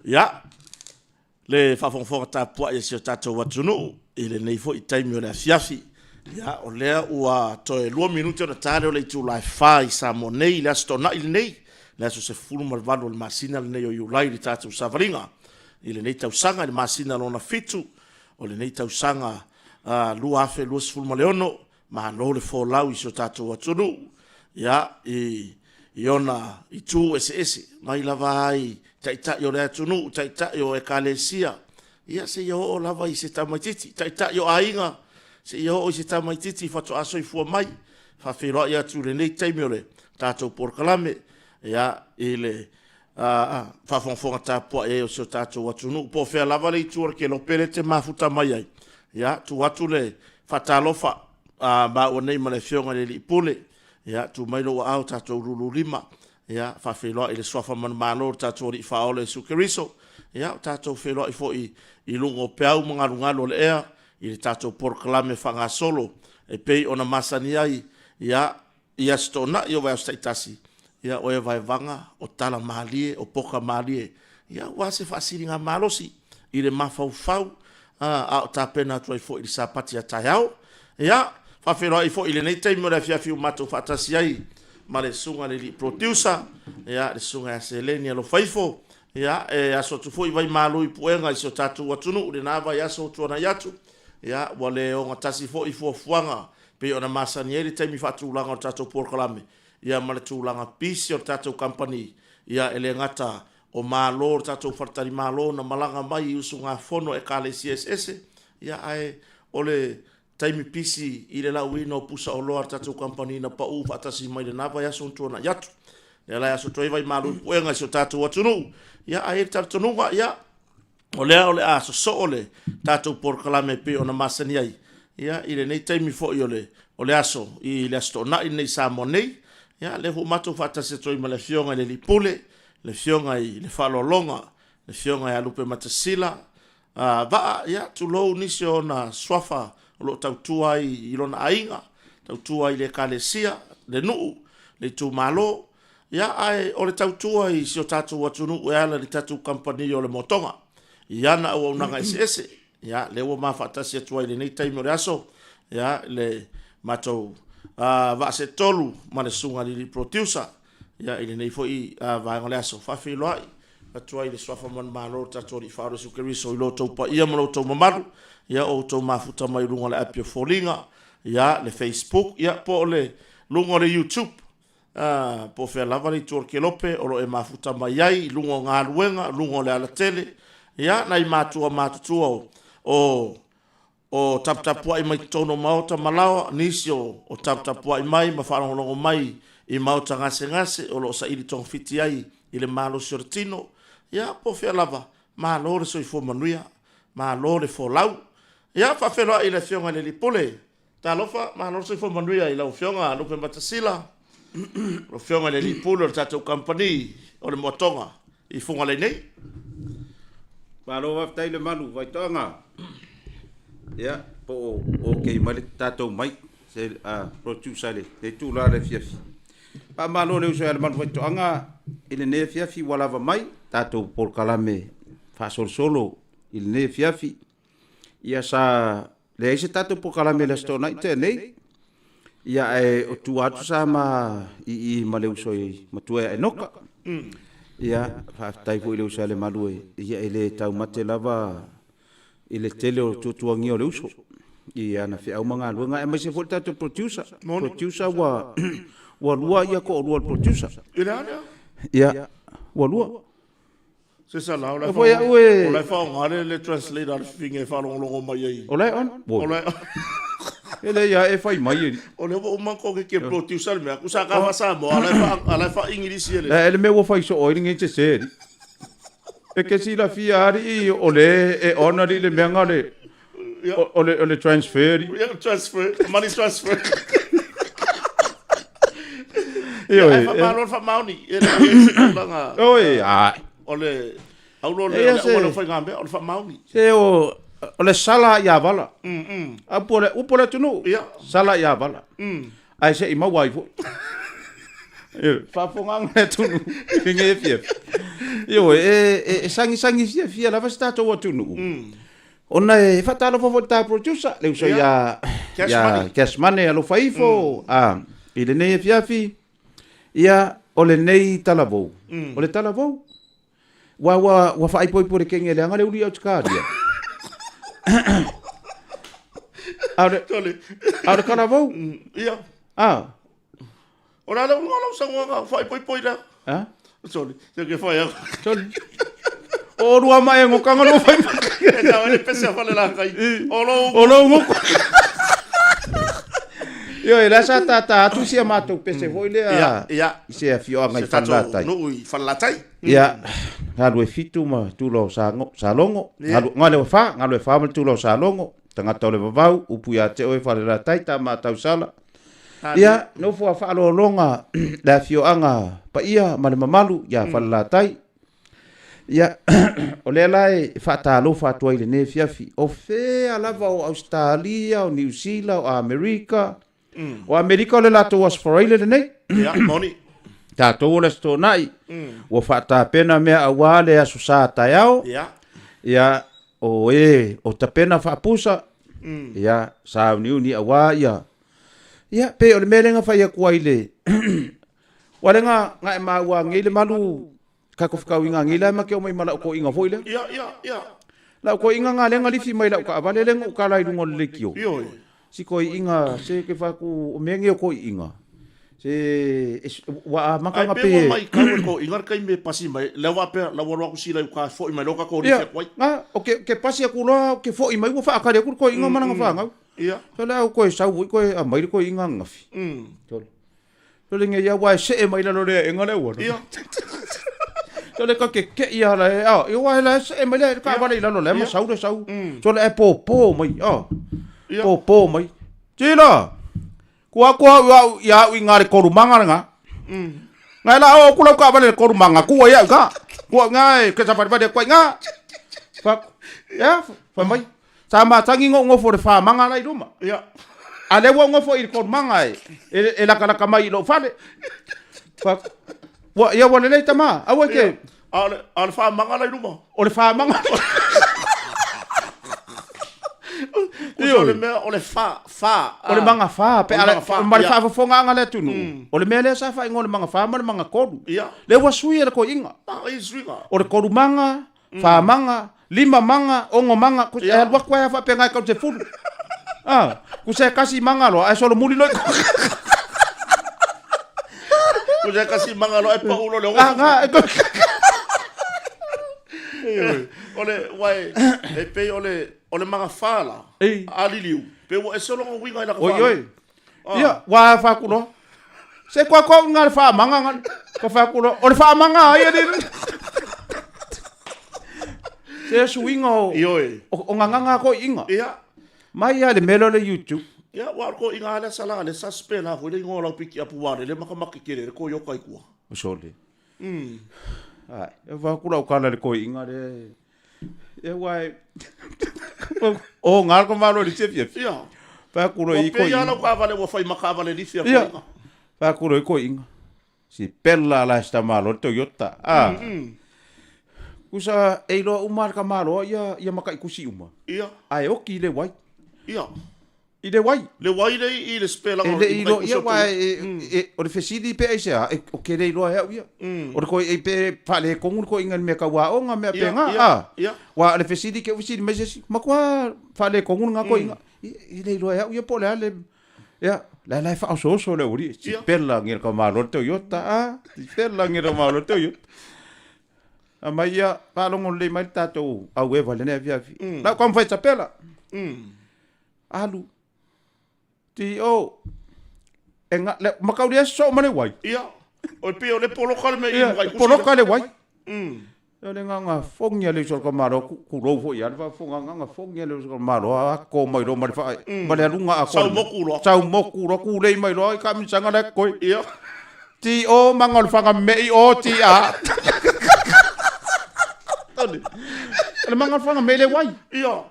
Ya le fafonfonga tapua ia sio tatou watunu ile nei fo itaimi o le afiafi ya o lea ua toe 2 minuti ona tale o le itu lai fai sa mo nei le stona ile nei le so se fulu malvalo le masina le nei o yulai le tatou savaringa ile nei tau sanga le masina lona fitu o le nei tau sanga lua afe lua se fulu maleono ma lo le fo lau i sio tatou watunu ya iona itu ese mai lava ai taita yo le atunu taita yo e kalesia ia se yo o lava i se tamaititi taita yo ainga se yo o se tamaititi fatu aso i fua mai fa fero ia tu le nei taimiole tatou porkalame ia ile fa fonfonga tapo e o se tatou atunu po fe lava le tu ke lo pere te mafuta mai ai ia tu watu le fatalofa ba o nei male fionga le lipule ya tu mai lo au tatou lululima ya fa felo ile sofa man malo tatou ri fa ole sukeriso ya tatou felo i fo i lungo peau mga lungalo le ea ile tatou porklame fanga solo e pei ona masani ai ya stona yo va staitasi ya o vai vanga o tala malie o poka malie ya wa se fasiringa malosi ile mafau a tapena tu fo ile sapati ya tayao ya fa felo i fo ile nei taimo la fia fiu mato fatasi ai ma le sunga le producer ya le sunga ya selenia lo faifo ya aso tu foi vai malo i puenga i so tatu watunu le nava ya so tu na yatu ya wale o tasi fo i fo fuanga pe ona masanieri taimi fatu langa tatu porkalame ya male tu langa pisi o tatu company ya ele ngata o malo tatu fartari malo na malanga mai usunga fono e kale CSS ya ai ole taimi pisi ile la wino pusa o loa tatu company na pa u fatasi mai na va ya sonto na yatu ya la ya so toi vai malu puenga so tatu watunu ya ai tatu no ya ole so ole tatu porkalame pe ona masani ai ya ile nei taimi fo ole aso ile sto na ile sa monei ya le fu mato fatasi toi male fionga le lipule le fionga i le falolonga le fionga ya lupe matasila va ya tu lo nisio na swafa lo tautua i lona ainga tautua i le kalesia le nuu le tu malo ya ai o le tautua i sio tatu watunu e ala le tatu company o le motonga ya na o nanga ese ya le wo mafatasi atua i le nei taimo le aso ya le mato va se tolu ma le sunga li producer ya ile nei foi va ngole aso fa filo ai atua i le swafa man malo tatu i faro sukeriso i lo topa ia mo to mamaru ya o to mafuta mai lunga le apio folinga ya le Facebook ya po le lunga le YouTube po fe lava le turke lope o e mafuta mai ai lunga nga luenga lunga le ala tele ya nai matua o taptapua i mai tono maota malawa nisio o taptapua i mai mafarongo mai i maota ngase o lo sa ili tong fiti ai ile malo sortino ya po fe lava malo le so i fo manuia malo le fo lau ya fa felo ile fionga le lipole ta lofa ma no se fo manuia ile fionga lupe matasila lo fionga le lipole tatu company o le motonga i funga le nei pa lo wa tai le malu vai tonga ya po okay mai tatu mai se producer le tu la le fiafi pa malo le uso le malu vai tonga ile ne fiafi wala va mai tatu por kalame fa solo il ne fiafi ia sa le ese tato po kalame le stona ite nei ia o tu atu sa ma i male uso i matua e noka ia fa tai fo ile uso le malu ia ele tau mate lava ile tele o tuangi o le uso ia na fe au manga luenga e mai se fo tato producer wa lua ia ko lua producer ia wa lua c'est ça là, on l'a fait en le translate al finge fa longo mai ai. Olai on. Olai. Ele ya e fai mai. On o manco que producer me akusa ka fa sa mo ala fa English ele. Ele me wo fai so o ninge te se. E ke si la fiari ole e onari le menga le. Ole transfer. Yeah, transfer. Money transfer. Io fa mauni. Oi, ole aulo le foi ngambe ole fa mauni se ole sala ya bala upole tunu sala ya bala ai se ima waifu Whaafonga ngā tunu. Nge fia. Io, sangi fia lava sta tō atunu. Ona e whatalo fofo tā producer. Leu so ia cash money alo whaifo. I le nei fiafi. Ia, o le nei talavou. O le talavou. Wa whaipoi kenge le anga le uri au tikaria. Aure talavou. Ia. Ora le ngolo sangwa whaipoi la. Sorry, se ke fai ako. Sorry. O rua mai ngo kanga lo fai. E ka wale pese fale la kai. Olo ngo. Yo, e la sa ta tu sia matou pese foi le. Ia. Se a fio ngai falatai. No i falatai. Ia. Ngalo e fitu ma tu lo sa longo. Ngalo fa ma tu lo sa longo. Tanga tole vavau upu ya te o fale la tai ta ma tau sala. Ia, no fua whaalo longa la fio anga pa ia ma le mamalu ia whalatai. Ia, o le lai whaatalo whaatua i le ne fiafi. O whea lava o Australia, o New Zealand, o Amerika. O Amerika o le lato wasforaile le nei. Ia, moni. Tātou o le sto nai. O whaata pena mea awa le asu sa tai au. Ia. Ia, o ta pena whaapusa. Ia, sa uniuni awa ia. Ia, pe o le merenga whai a kua ile. Wale nga e maua ngile malu kako whakau inga ngile ma ke o mai mala o ko inga foile. Ia. La o ko inga ngā lenga lifi mai la o ka avale lenga o ka lai rungo le kio. Si ko inga se ke whaku o mengi o ko inga. Se wa maka nga pe. Ai pe mai ka ko inga kai me pasi mai. La wa pe la wa ku sila ka fo mai loka ko rife kwai. Nga o ke pasi a kula ke fo mai wa fa ka le ko inga mana nga fa. Ia. So la o ko sa wi ko a mai ko inga ngafi. So le nge ya wa se mai la lo le inga le wa. Ia. So le ka ke ia la yo wa la se mai le ka va le la lo le ma sau le sau. So le po mai po mai. Tila. Kua ya inga le korumanga nga. Ngai la o kula ka va le korumanga ku ya ka. Kua ngai ke sa pa de kwa nga. Fa ya fa mai. Sama tangi ngo fo le fa manga lai ruma. Ia. Ale wo ngo fo il korumanga e la kala mai lo fale. Fa wa ya wa le tama awa ke al fa manga lai ruma. O le fa manga. O le fa. O le manga fa pe ala ma le fa fonga nga le tunu. O le mele sa fa ngo le manga fa ma le manga kodu. Ia. Le wa sui le ko inga. Ai suinga. O le kodu manga, fa manga, lima manga, ongo manga, ku e wa kwa fa pe nga ka te fulu. Ku se kasi manga lo, ai solo muli lo. Ku se kasi manga lo e pa ulo le. Ole wai e pe ole manga fala. Ali liu. Pe wo e solo ngo winga la ka. Oi. Ia, wa fa ku lo. Se kwa nga fa manga nga ka fa ku lo. Ole fa manga ia di. Se suinga o nganga ko inga. Ia. Mai ale melo le YouTube. Ia wa ko inga le sala le suspend ha ko le ngola piki apu wa le makamaki kere ko yo kai ku. O sole. Ai, e va kula o kala le ko inga le. E wai. O ngar ko malo le chefia. Ia. Pa kulo i ko. Ia la ka vale wo fai makava le lifia ko inga. Pa kulo i ko inga. Si pella la sta malo Toyota. Kusa e lo umar ka malo ia makai kusi uma. Ia. Ai o ki le wai. Ia. I le wai. Le wai le i le spela ngo. Le ilo ia wai o le fesidi pe ai sa o ke le lo ia. O ko e pe fa le kongu ko inga me ka wa o nga me pe nga. Ia. Wa le fesidi ke fesidi me si makwa fa le kongu nga ko inga. I le lo ia po le ale. Ia. La fa so le uri. Pella ngir ka malo Toyota. Pella ngir malo Toyota. Amaia palongo le mai tatou au e vale ne via. La kom fai tapela. Alu. Ti o. Enga le makau dia so mane wai. Ia. O pe o le polo kale me i wai. Polo kale wai. Yo le nga fongia le so ka maro ku ro fo ia fa fonga nga fongia le so ka maro a ko mai ro mai fa. Male lunga a ko. Sau moku ro ku le mai ro ka mi sanga le ko. Ia. Ti o mangol fanga me o ti a. Le manga fanga mele wai. Ia.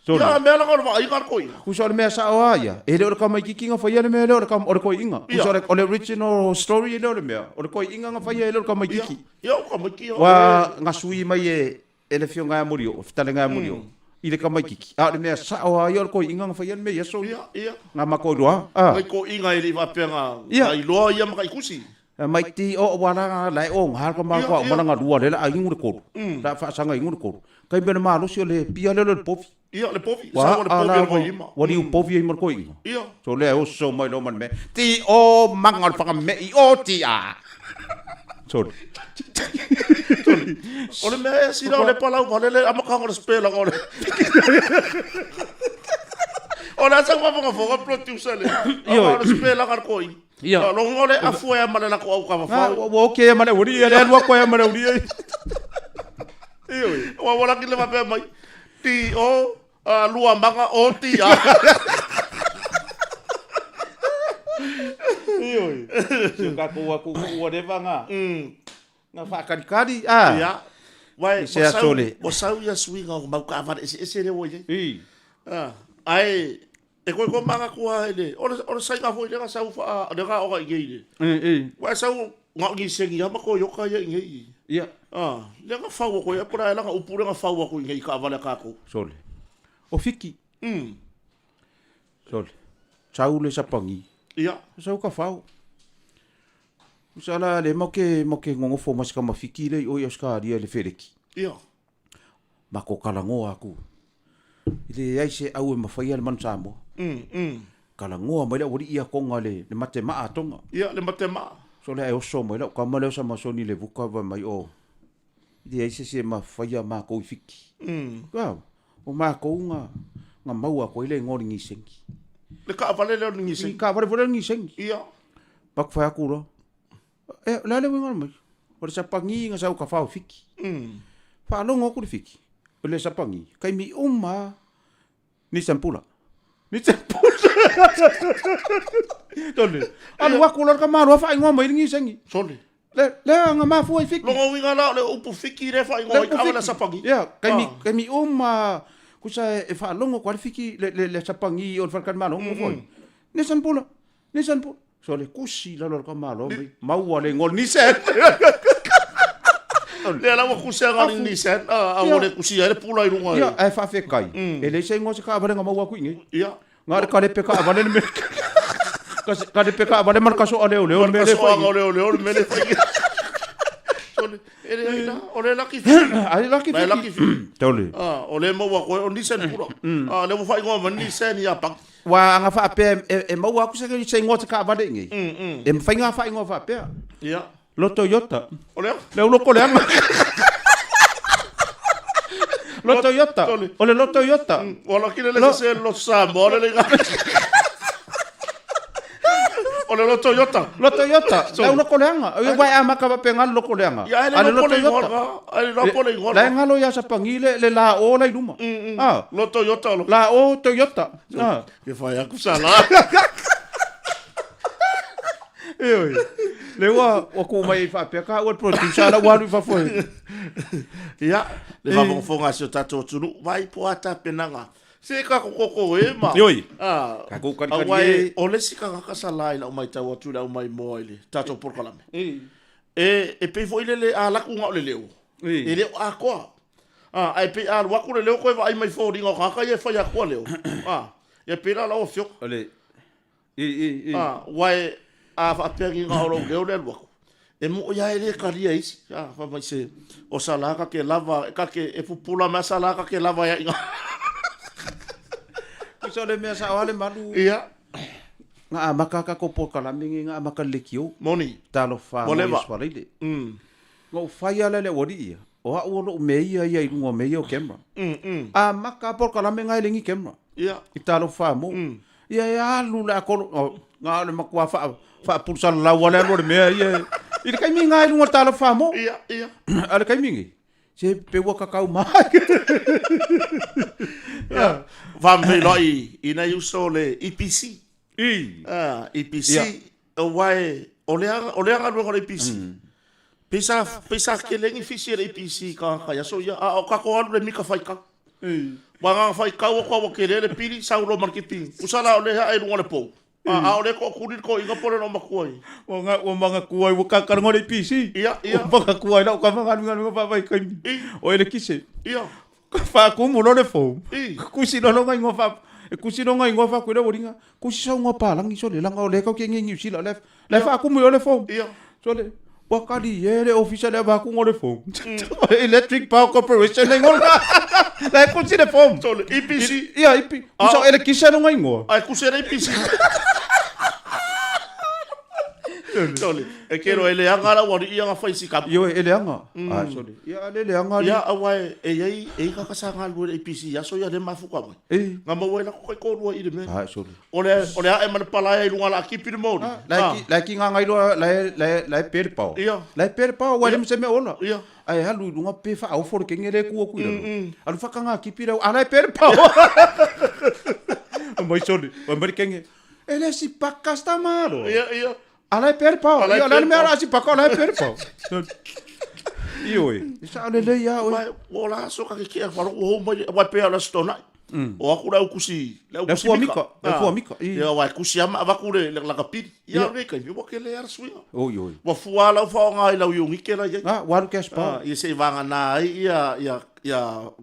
Ia me la ngol va i kar koi. Ku so le mea sa o ia. E le o ka mai kiki nga fai le mea le o ka o le koi inga. Ku so le original story le o le mea. O le koi inga nga fai le o ka mai kiki. Ia ka mai kiki. Wa nga sui mai e le fio nga muri o fitale nga muri o. I le ka mai kiki. A le mea sa o ia o le koi inga nga fai le mea so. Ia. Nga mako doa. Mai ko inga i va penga. Ai loa ia mai kusi. Mai ti o wana lai o har ka ma ko mana nga dua le ai ngur ko. Da fa sanga ngur ko. Kai bena ma lo sio le pia le pofi. Ia le pofi. Sa le pofi ko ima. Wa di pofi mo ko inga. Ia. So le o so mai lo man me. Ti o mangal pa me i o ti a. Sorry. Ole me si no le pala vale le amaka ngor spela ngor. Ona sa ma fonga fonga producer le. Ngor spela ngar koi. Ia. Lo ngole afu ya mala la ko au ka fa. Wo ke mala uri le wa ko ya mala uri. Iyo. Wa wala ki le ma pe mai. Ti o lua manga o ti a. Iyo. Suka ko wa ko whatever nga. Nga fa kari ah. Ia. Wai se asole. Mo sau ya swinga ma ka va ese le wo ye. Ai e koe ko manga kua ele. Ora sai ka foi nga sau fa de ga o ga ngeile. Wa sau nga ngi sengi ama ko yoka ye ngei. Ia. Le nga fa ko ya pura la nga upure nga fa ko ngei ka vale ka ko. Sole. O fiki. Sole. Sau le sapangi. Ia. Sau ka fa. Usala le moke ngongo fo mas ka mafiki le o yaska dia le fereki. Ia. Mako kalango aku. Ile ai se au e mafai le man samo. Kalangoa mai la wori ia konga le mate maa tonga. Ia le mate maa. So le ai oso mai la ka male sa masoni le vuka va mai o. Ile ai se mafai ma ko fiki. Wow. O ma ko nga maua ko ile ngori ngi sengi. Le ka vale le ngi sengi. Ka vale ngi sengi. Ia. Pak fa aku ro. La le ngor mai. O sa pangi nga sa ka fa fiki. Fa longo ku fiki. O le sa pangi. Kai mi uma ni sampula. Ni sampula. Tole. Anu wa kulor ka maru fa ngoma ngi sengi. Sole. Le nga ma fu fiki. Longo winga la le upu fiki re fa ngoi ka wala sa pangi. Ya, kai mi uma kusa e fa longo kwa fiki le sa pangi o fa kan mano mo foi. Ni sampula. Ni sampula. Sole kusi la lor ka maru mau le ngol ni sen. Le ala wa kusia ngani ni sen. Awore kusia le pula i runga. Ia, e fa fe kai. E le se ngo se ka vale nga mau ku ngi. Ia. Nga ka le peka vale me. Ka le peka vale mar ka so ole me le fa. Ole me le fa. Sole, ele ole la ki. Ai la ki. Ai la ki. Tole. Ole mo wa ko ni sen pura. Le mo fa ngo ni sen ya pa. Wa nga fa pe e mau ku se se ngo se ka vale ngi. E fa nga fa ngo fa pe. Ia. Lo Toyota. Ole. Le uno ko le anga. Lo Toyota. Ole lo Toyota. Wala ki le se lo Sambo le ga. Ole lo Toyota. Lo Toyota. Le uno ko le anga. Ai wa ama ka pa pengal lo ko le anga. Ale lo Toyota. Ale lo ko le ngol. La ngalo ya sa pangile le la o la luma. Lo Toyota lo. La o Toyota. Que fa ya ku sala. Le wa ko mai fa pe ka o producer la wa fa foi. Ia, le va fonga so tato tunu vai po ata penanga. Se ka ko e ma. Yoi. Ka ko kan kan ye. Ole sika ka sala ila mai tawa tu la mai moile. Tato por kalame. E pe foi le ala ku ngole leo. E le a ko. Ai pe al wa ku le leo ko vai mai fo ringa ka ye fa ya ko leo. E pe la o fio. Ole. Wai a fa pegi nga oro leo le wa. E mo ya ele karia isi. Fa mai se o sala ka ke lava ka ke e pupula ma sala ka ke lava ya inga. So le me sa wale malu. Ia. Nga maka ka ko por kala mingi nga maka lekio. Moni. Talo fa mo swalile. Ngo faya le wori. O a o me ia ia ngo me ia o camera. Maka por kala minga lengi camera. Ia. Italo fa mo. Ia ya lu la ko nga le makwa fa pulsa la wala lo me ia. Ile kai minga ngo talo fa mo. Ia. Ale kai mingi. Se pe wa kakau mai. Vam ve loi ina uso le EPC. EPC o wai ole anga lo EPC. Pesa ke lengi fisi le EPC ka ya so ya o ka ko le mika fai ka. Wanga fai kau ko ke le pili sa lo marketing. Usala ole ha ai ngole po. A ole ko kurir ko inga pole no makoi. O mga kuai wo ka ngore PC. Ia. O mga kuai na ka mga ngani ba vai kai. O ele kise. Ia. Ka fa ku mo le fo. Kusi no ngai ngofa. Kusi no ngai ngofa ku le woringa. Kusi sa ngopa lang iso le lang o le ka ke ngi sila le. Le fa ku mo le fo. Ia. So le wakali ele official le ba ku ngore fo. Electric Power Corporation le ngora. La kusi le fo. So le EPC. Ia IP. Kusa ele kise no ngai ngo. Ai kusi le EPC. Tole, e kero ele anga la wari ia nga fai sika. Yo ele anga. Sorry. Ia ele anga. Ia awai e ka kasanga lu APC ya so ya le mafuka mai. Nga mo wela ko ko ru i de me. Sorry. Ole e man pala e lunga la kipi de mo. La ki nga ngai lo la per pau. Ia. La per pau wa le se me ona. Ia. Ai halu lunga pe fa au for ke ngere ku ku ira. Alu fa kanga kipi ra ala per pau. Mai sorry. Wa mer kenge. Ele si pakasta maro. Ia. Alai per pau. Ia la me ara si pakau alai per pau. Ioi. Isa ale le ya o. Ola so ka ke fa o mai wa pe ala stona. O aku la kusi. La fu amica. Ia wa kusi ama va ku le la kapit. Ia le ka mo ke le ar sui. O ioi. Wa fu ala fa nga ila yo ngi ke la ya. Wa ke spa. Ia se vanga na ia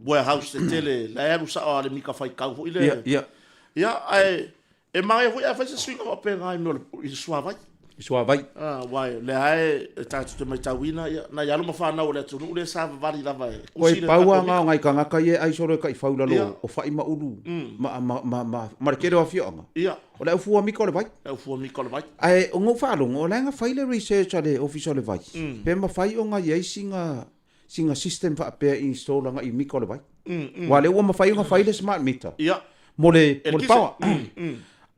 warehouse tele la ya rusa ale mika fai ka fu ile. Ia ai e mai fu ia fa se sui ka pe nga no i sua vai. Iswa vai. Wai, le ai tatu te mai tawina na ya lo mafana o le tunu le sa vari la vai. Oi paua nga ngai kanga kai ai sore kai faula lo o fai ma ulu. Ma kere wa fionga. Ia. O le fu mi ko le vai. E fu mi ko le vai. Ai o ngo fa lo ngo la nga fai le research ale official le vai. Pe ma fai o nga ye singa system fa pe install nga i mi ko le vai. Wale o ma fai nga fai le smart meter. Ia. Mole paua.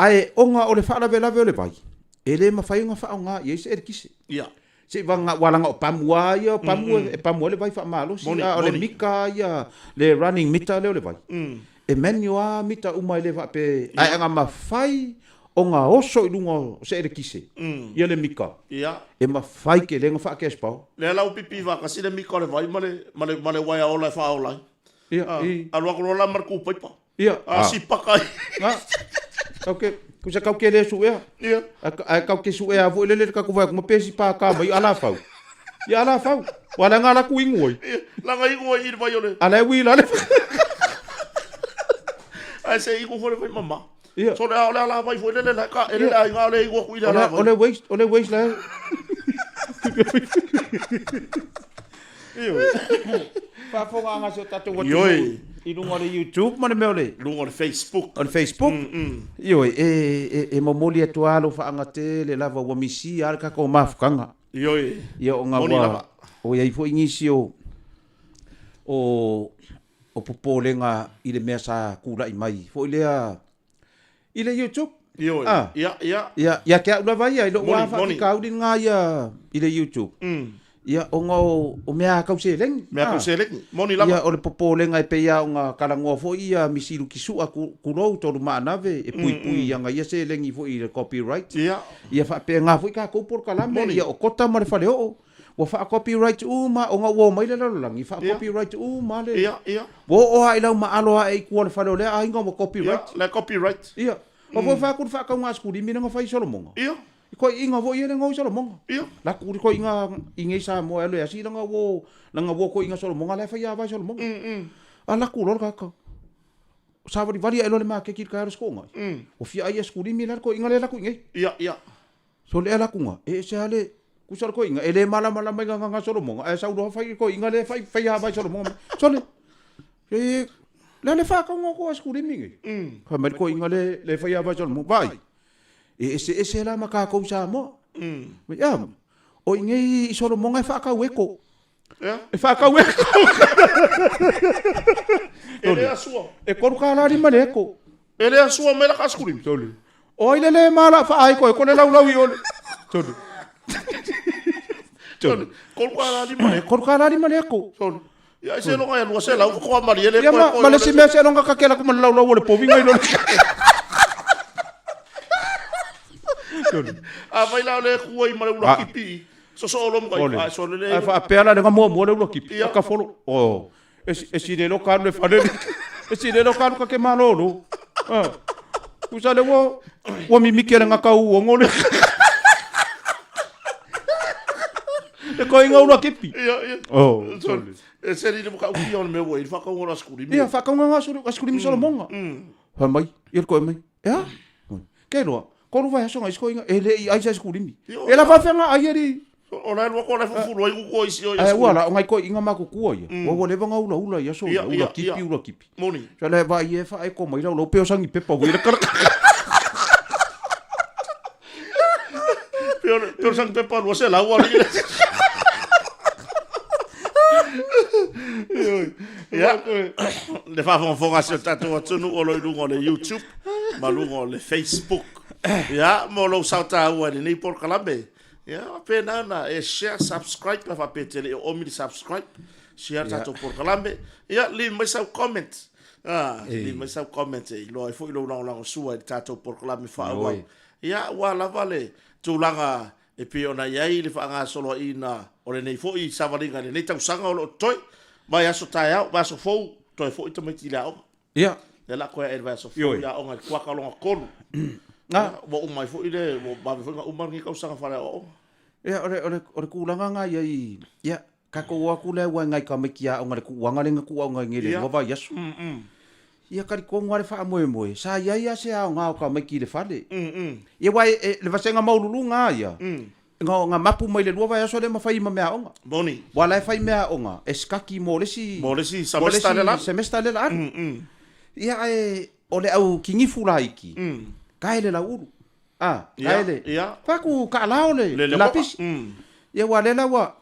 Ai o nga o le fa la vela le vai. Ele ma fai nga fa nga ye se erkise. Ia. Se vanga wala nga pamua ia pamua le vai fa malo si o le mika ia le running meter le vai. E menua mita uma le va pe ai nga ma fai o nga oso i lunga se erkise. Ia le mika. Ia. E ma fai ke le nga fa ke spau. Le lau pipi va ka si le mika le vai male wai ola fa ola. Ia. Alua ko la marku paipa. Ia. Si pakai. Okay. Kusa kau ke le su ea. Ia. Ai kau ke su ea vo le ka ku vai mo pesi pa ka mai ala fau. Ia ala fau. Wala nga la ku ingoi. La nga ingoi i vai ole. Ala wi la le. Ai se i ku fo le vai mama. Ia. So le ala vai fo le la ka ele la nga le i ku ila la. Ole waste la. Iyo. Fa fo nga so tatu wa. Yoi. I lunga le YouTube ma le meole. Lunga le Facebook. On Facebook. Iyo e momoli atualo fa anga te le lava wa misi al ka ko mafukanga. Yoi. Ia o nga wa. O ia fo ingisi o popolenga i le mea sa kula i mai. Fo i le YouTube. Yoi. Ia. Ia ke ula vai ai lo wa fa ka udi nga ia i le YouTube. Ia o nga o mea kau se leng. Mea kau se leng. Moni lava. Ia o le popolenga e pe ia o nga kalangoa fo ia misiru kisua kurou tolu maanave e pui ia nga ia se lengi fo i le copyright. Ia. Ia fa pe nga fo i ka koupor kalame. Ia o kota ma le fale o. Wa fa copyright uma o nga wo mai le lang i fa copyright uma le. Ia. Wo o ai lau ma alo ai ku le fale o le ai nga mo copyright. Le copyright. Ia. O vo fa ku fa ka nga skuli mi nga fa i solomonga. Ia. Ko inga vo ia nga solomonga. Ia. La ku ko inga sa mo elo ya si nga wo ko inga solomonga le fa ia va solomonga. Ala ku lo ka. Sa vari elo le ma ke ki ka sko nga. O fi ai skuli mi la ko inga le la ku ngai. Ia. So le ala ku nga. E se ale kusar ko inga ele mala mai nga solomonga. E sa do fa ko inga le fa ia va solomonga. So le le fa ka nga ko skuli mi ngai. Ka mer ko inga le fa ia va solomonga. Vai. Ese la maka ko sa mo. Ya. O ingai solo monga fa ka weko. Ya. E fa ka weko. Ele a sua. E ko ka la ri maleko. Ele a sua mela ka skuli. Tole. O ile le mala fa ai ko le lau i ole. Tole. Tole. Ko ka la ri maleko. Tole. Ya se lo ga lo se la ko ma ele ko. Ya ma le se me se lo ka kela ko lau ole povinga i lo. Vai lá le kuai ma le kipi. So lo mo so le. Fa pela le mo le kipi. Ka folo. O. E si de lo ka le fa le. E si le lo kalu ka ke malolo. Kusa le wo mi mikere nga kau o ngole. E ko inga ula kipi. Oh, sorry. E seri le muka uki on me wo, il whaka ngora skuri mi. Ia, whaka ngora skuri mi solo monga. Ha mai, il koe mai. Ea? Kei roa, koru vai hasonga isko inga, e le i aisa skuri mi. E la whawhenga ai eri. O nai lua kona fufuru ai kuko isi o ia. Wala, o ngai koe inga mako kua ia. Wawa le vanga ula ia so, ula kipi. Moni. Sa le vai e wha e ko mai lau peo sangi pepa wira karaka. Peo sangi pepa lua se lau ali. Ja, le whawhonga se tatou atunu o loi lungo le YouTube, ma lungo le Facebook. Ja, mo lo sauta ua ni nei por kalambe. Ja, pena na e share, subscribe, la whapetele e omi di subscribe. Share tatou por kalambe. Ja, li mai sau comment. Li mai sau comment e lo e fo ilo lango sua e tatou por kalambe whaua. Ja, wa lava le tūlanga e pe ona iai le whaanga solo ina o le nei fo i savaringa le nei tausanga o lo toi. Vai aso tai au, vai aso fou, toi fou ita mai tila au. Ia. Le la koe e vai aso fou, ia onga kua kalonga konu. Wa umai fou ile, wa babi fou inga umar ngi kausanga whare o. Ia, ore kūlanga ngai ai, ia, kako ua kule ua ngai ka meki a onga le kuanga le nga kuanga ngere, wa vai aso. Ia kari konga le wha moe moe, sa iai ase a onga o ka meki le whale. Ia wai, le vasenga maululu nga ia. Nga mapu mai le lua vai aso le mawhai ma mea onga. Boni. Wala e whai mea onga, e skaki mo lesi semester le la. Semester le la. Ia e, o le au kingifu la iki. Kai le la uru. Kai le. Whaku ka lao le lapis. Ia wale la wa,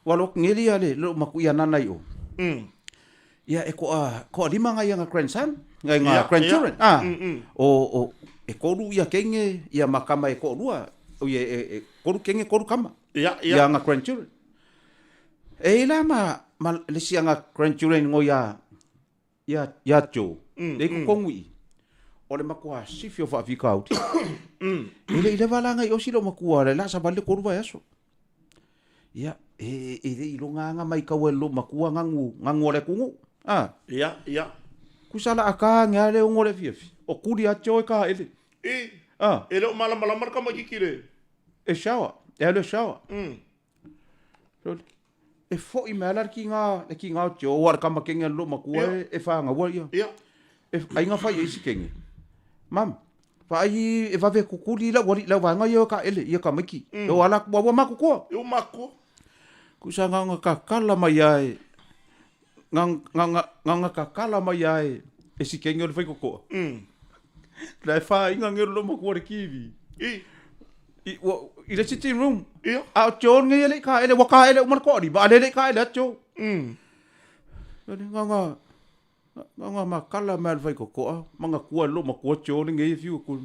walok ngeri ale, lo maku ia nanai o. Ia e ko lima ngai nga grandson, ngai nga grandchildren. O, e koru ia kenge, ia makama e korua. O ye koru kenge koru kama. Ia nga grandchildren. E la ma le sia nga grandchildren ngo ya jo. Le ko kongui. O le makua sifio fa fika out. Ile wala nga yo silo makua le la sa vale koru vai aso. Ia e ilo nga mai ka welo makua ngangu le kungu. Ia. Kusala aka nga le ngole fifi. O kuri a jo ka ele. Ele o mala marka ma kikire. E shower. E le shower. E fo I mela ki nga jo war ka makenga lo makua e fa nga wa ia. E ai nga fa isi kenge. Mam. Fa ai e va ve kukuri la wari la wanga yo ka ele ia ka maki. Yo ala wa maku ko. Yo maku. Kusanga nga ka kala mai ai. Nga ka kala mai ai. E si kenge le fai ko. La fa inga ngero lo mo ko kiwi. I le sitting room. A John nge ele ka ele waka ele umar ko di ba ele ka ele cho. Nga makala mal fai ko manga kua lo mo ko cho nge fiu ku.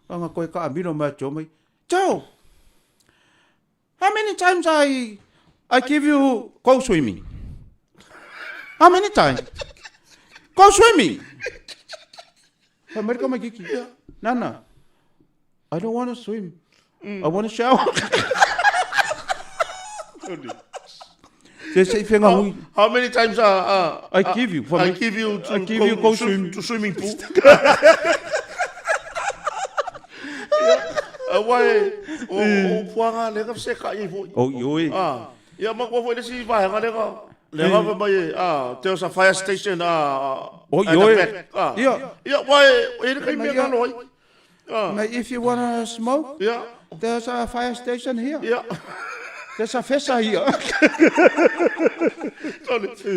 Nga ko ka amino ma cho mai. Cho. How many times I give you go swimming? How many times? Go swimming. America magiki. Nana. I don't want to swim. I want to shower. How many times I give you to go swim to swimming pool? Why? O puanga le ka se ka I vo. Oh yo. Ya ma ko foi si vai nga le ka. Le va mai there's a fire station oh yo. Yeah, why ele ka me nga loi. If you want to smoke, there's a fire station here. There's a festa here.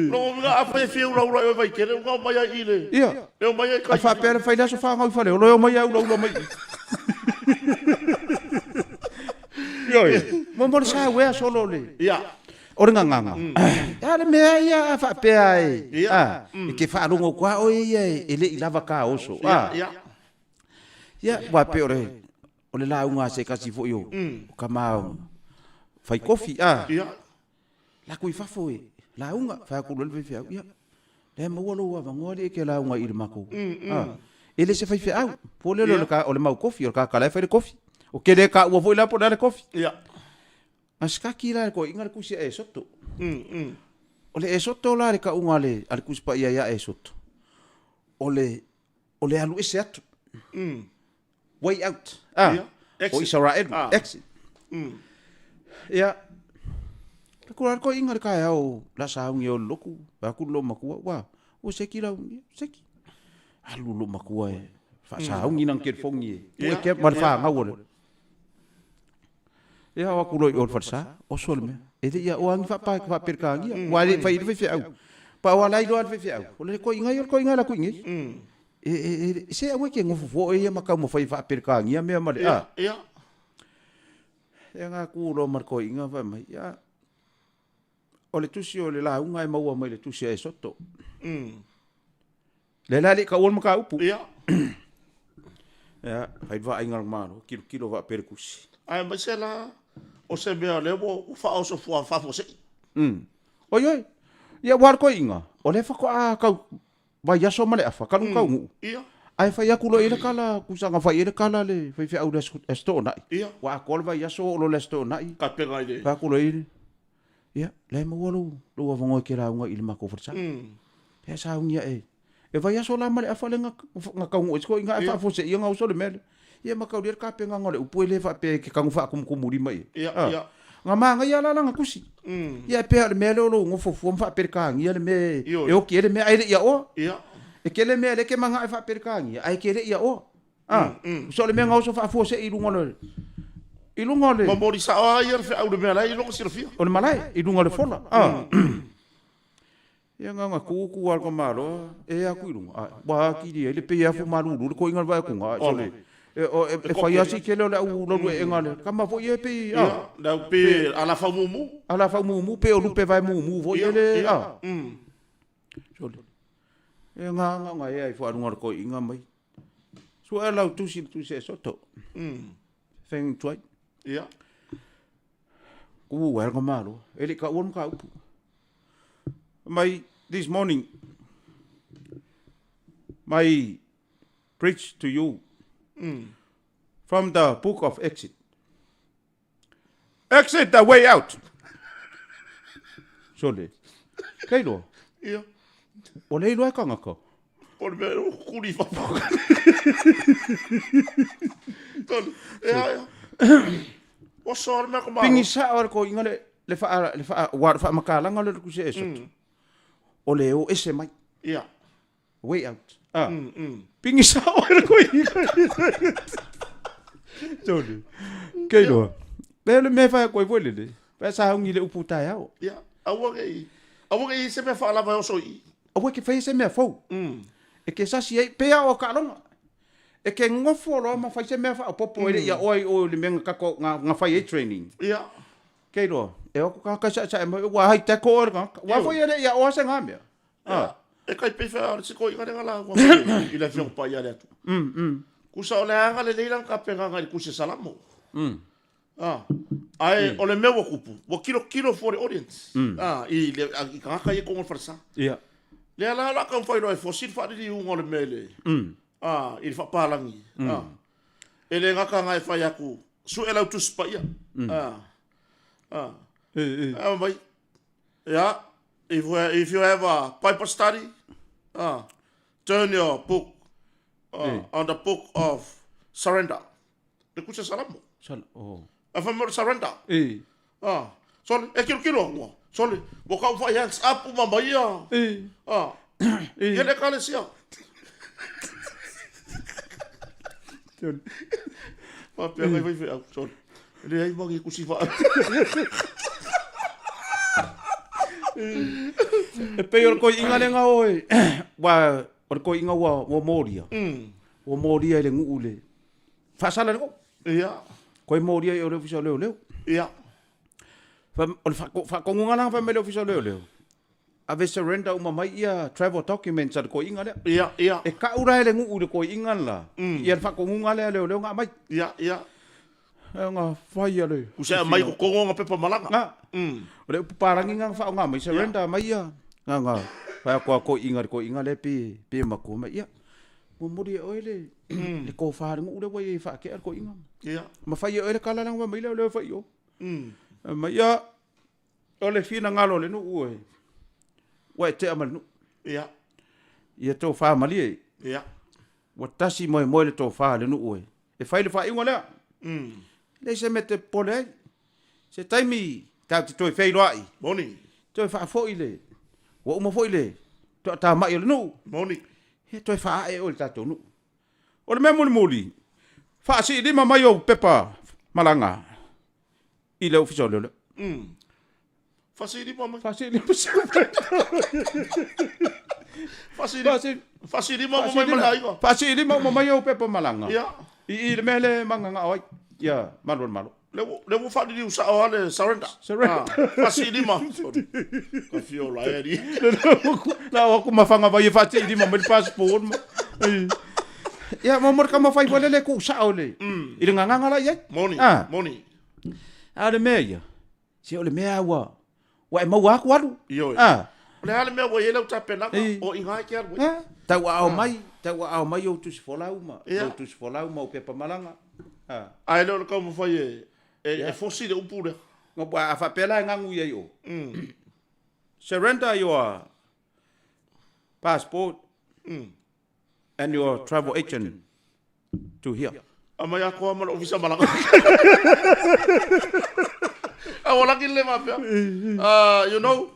No, nga apa feel lo lo vai kere nga mai ile. Eu mai ka. Fa pera fa daso fa nga fa le lo mai lo mai. Yo. Mo sa we solo le. Ora nganga. Ya le me ya fa pe ai. Ke fa rungo kwa o ye ele ilava ka oso. Ya wa pe ore. Ole la unga se kasi fo yo. Kama fai kofi la kui fa foi. La unga fa ku le fe ya. Le mo lo wa ngore ke la unga il mako. Ele se fai fe au. Po le lo ka ole mau kofi o ka kala fa le kofi. O ke le ka wa foi la po le kofi. Aska kila ko inga ku se e soto. Ole e soto la ka unga le al ku spa ia e soto. o le alu ese atu. Way out. O isa raeru. Exit. Ia. Kura ko inga le kai au la saungi o loku. Aku lo makua. Wa. O seki lau. Seki. Alu lo makua e. Fa saungi nang ke fongi. O ke marfa ngau. Ia aku lo i orfarsa. O sol me. E te ia o angi fa perkangi. Wa le fa i fe au. Pa wa lai doan fe au. O le ko inga la ku ingi. Se awe ke ngofu fo e maka mo fa perkangi me male. Ia. E ngā kūro marko inga vai mai. Ia. O le tusi o le launga e maua mai le tusi e soto. Le lali ka uol maka upu. Ia. Ia. Hai va inga maro. Kilo va perkusi. Ai mai se la. O se mea le wo fa o so fua fa fo se. Oi oi. Ia warko inga. O le fa ko a kau. Vai yaso male afa. Kanu kau ngu. Ia. Ai fa yakulo ile kala kusanga fa ile kala le fa au esto na. Ia. Wa kol va yaso lo le esto na. Ka pega ile. Fa kulo ile. Ia, le mo lo vongo ke ra unga ile mako forsa. Pe sa unia e. E va yaso la male afa le nga ka ngo ko inga fa fo se ia nga so le mele. Ia maka dir ka pe nga ngole upu le fa pe ke ka ngo fa kum muri mai. Ia, ia. Nga manga ia la nga kusi. Ia pe le mele lo ngo fo fo fa per ka ia le me. E o ke le me ai ia o. Ia. E kele me le ke manga e fa perkangi ai kele ia o so le me ngau so fa fo se i lunga le mo mori sa ai er fe au de me lai lo si rofia o le malai i lunga le fola ia nga ku al ko malo e a ku lunga wa ki di le pe ia fu malu lu ko inga va ku nga so le e fa ia si kele le au lo e ngale kama fo ye pe da pe ala fa mumu pe o lu pe vai mumu vo ye le so le e nga e ai fo arunga ko inga mai so e lau tusi e soto feng tuai ia ku wa ko malo e le ka won ka upu mai this morning my preach to you from the book of exit the way out so le kailo ia o le loa kanga ko. O le mea kuri whapaka. Tolu, ea. O so le mea ko maho. Pingi sa ora ko inga le wha makalanga le kuse e sotu. O le o ese mai. Ia. Way out. Pingi sa ora ko inga. Tolu. Kei loa. Le mea wha koe vole le. Pea sa hungi le uputai au. Ia. Awa kei se mea whaalava o so i. Awa ke fai se mea fau. E ke sasi ei pea o kalonga. E ke ngofo lo ma fai se mea fa popo ele ia oi o le menga kako nga fai e training. Ia. Kei lo. E o ka sa e wa hai te ko orga. Wa foi ele ia o se nga mea. E kai pe fa se ko inga ngala wa. Ila fiong pa ia le atu. Kusa o le anga le leila ka pe nga ku se salamo. Ai o le meu kupu. Wo kilo for the audience. I le ka ye ko ngol farsa. Ia. Le ala ka fai no e fosil fa di un le mele. Il fa palangi. Ele nga ka ngai fai aku. Su ela tu spa ia. Mai. Yeah. If you have a Bible study, turn your book on the book of surrender. Le kusa salamo. Afa mo surrender. Sorry, e kilo mo. Sorry, bo ka fa hands up mama ia. Ia le kale sia. Pa pe vai sorry. Le ai mo ki kusi fa. E pe or ko inga le nga oi. Wa or ko inga wa moria. Wa moria le ngule. Fa sala le ko. Ia. Ko moria e o le fisa leo. Ia. Fa ko ngunga na fa me le fisa leo. Ave surrender uma mai ia travel documents al ko inga le. Ia. E ka ura le ngule ko inga la. Ia fa ko ngunga le nga mai. Ia. Nga fai ale. Usa mai ko konga pepa malanga. Nga. Ole parangi nga fa nga mai surrender mai ia. Nga. Fa ko inga le pi mako mai ia. Mo muri oile. Le ko fa ngu le wai fa ke ko inga. Ia. Ma fai oile kala nga mai le fa yo. Ma ia ole fina ngalo le no ue. Wa te amal no. Ia. Ia to fa mali. Ia. Wa tasi mo le to fa le nu oe. E fai le fa ingo le. Le se mete pole. Se taimi ta te toi fei loai. Moni. Toi fa fo ile. Wa uma fo ile. To ta mai le nu. Moni. He toi fa e o le tatou nu. O le memo moli. Fa si lima mai o pepa malanga. Ile ofisa le. Fasili mo. Fasili. Fasili mo mai. Fasili mo mai o pepa malanga. Ia. I le mele manga oi. Ia, malo. Le mo fa di usa o le surrender. Fasili mo. Ka fio la eri. La o ku mafanga vai fasili mo me passport mo. Ia mo ka mafai le ku sa ole. I le nganga la ia. Moni. Ale meia. Si ole mea wa. Wa mau aku alu. Iyo. Le ale mea wa ele uta pena o inga ki alu. Ta wa au mai o tu fola uma. O tu fola uma o pepa malanga. Ai lo ka mo foi e fosi de upure. Ngo ba fa pela ngangu ye yo. Surrender your passport and your travel agent to here. Amaya ko mo ofisa malanga. Awala kin le mapia. You know,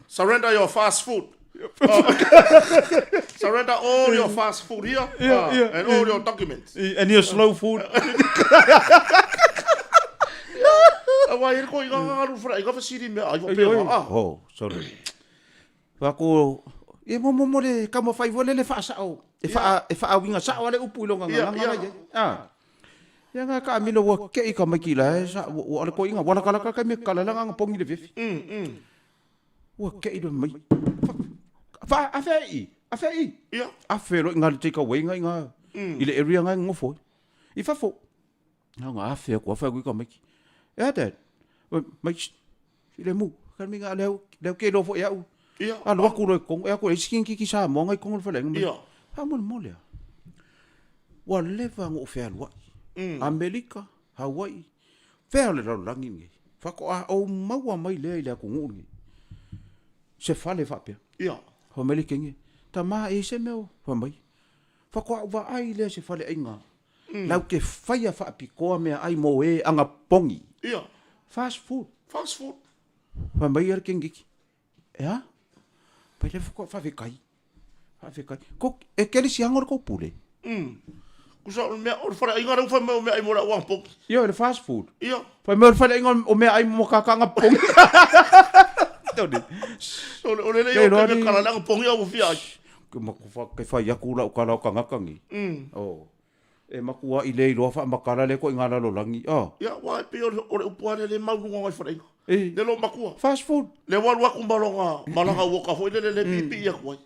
surrender your fast food. Surrender all your fast food here and all your documents. And your slow food. Awa ir ko inga ngaru fra inga fasiri me ai pe. Oh, sorry. Wa ko e mo le ka mo fai vole le fa sa o. E fa winga sa wale upu lo nga. Ya nga ka milo wa ke ka makila sa wa ko inga wala kala ka me kala lang ang pongi de fifi. Wa ke do mai. Fa afei. Ia. Afero nga te ka wenga nga. Ile area nga ngofo. I fa fo. Nga afei ko fa ka maki. Ja dat. Mai ile mu kan mi nga leu ke do fo ya u. Ia. Alo ku ro ko ya ko skin ki sa mo nga ko fa leng. Ia. Ha mo le. Wa leva ngo fe alwa. Amerika, Hawaii, fele lo langi ngi. Fako o maua mai le ile ku ngi. Se fale fa pe. Ia. Ho meli kingi. Ta ma e se meu fa mai. Fako wa ai le se fale inga. Lau ke faia fa piko me ai mo e anga pongi. Ia. Fast food. Fa mai er kingi. Ya. Pa le fako fa kai. Ko e kele si angor ko pule. Kusa me or fora inga ro fa me ai mora wa pok. Yo le fast food. Ia. Fa me fa inga o me ai mo ka nga pong. Todi. Ole le yo ke kala lang pong yo fia. Ke makufa ke fa ya kula o kala ka nga kangi. Oh. E makua i le ro fa makala le ko inga lo langi. Oh. Ya wa pe o upuane le mau ngo fora inga. Le lo makua. Fast food. Le wa ku malonga malanga wo ka fo le pipi ya kwai.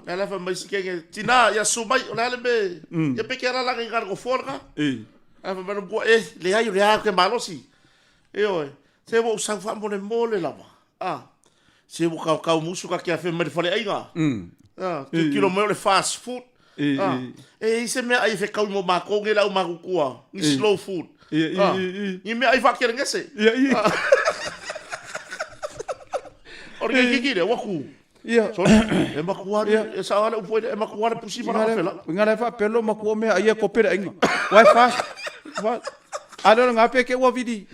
La fa mai sikenge tina ya sumai la le be ya pekera la ngar go forga fa ba no le ai le ke malosi oi se wo sa fa mo le mole lava se wo ka musu ka ke fa me fa le ainga kilo mo le fast food se me ai fe ka mo ma ko ngela ma ku kua ni slow food ni me ai fa ke ngese orge gigire wa ku Ia. So, e makuare, e sa ala upo e makuare pusi para fela. Ngala fa pelo makuo me ai ko pera inga. Wai fast. What? Ada nga pe ke wa vidi.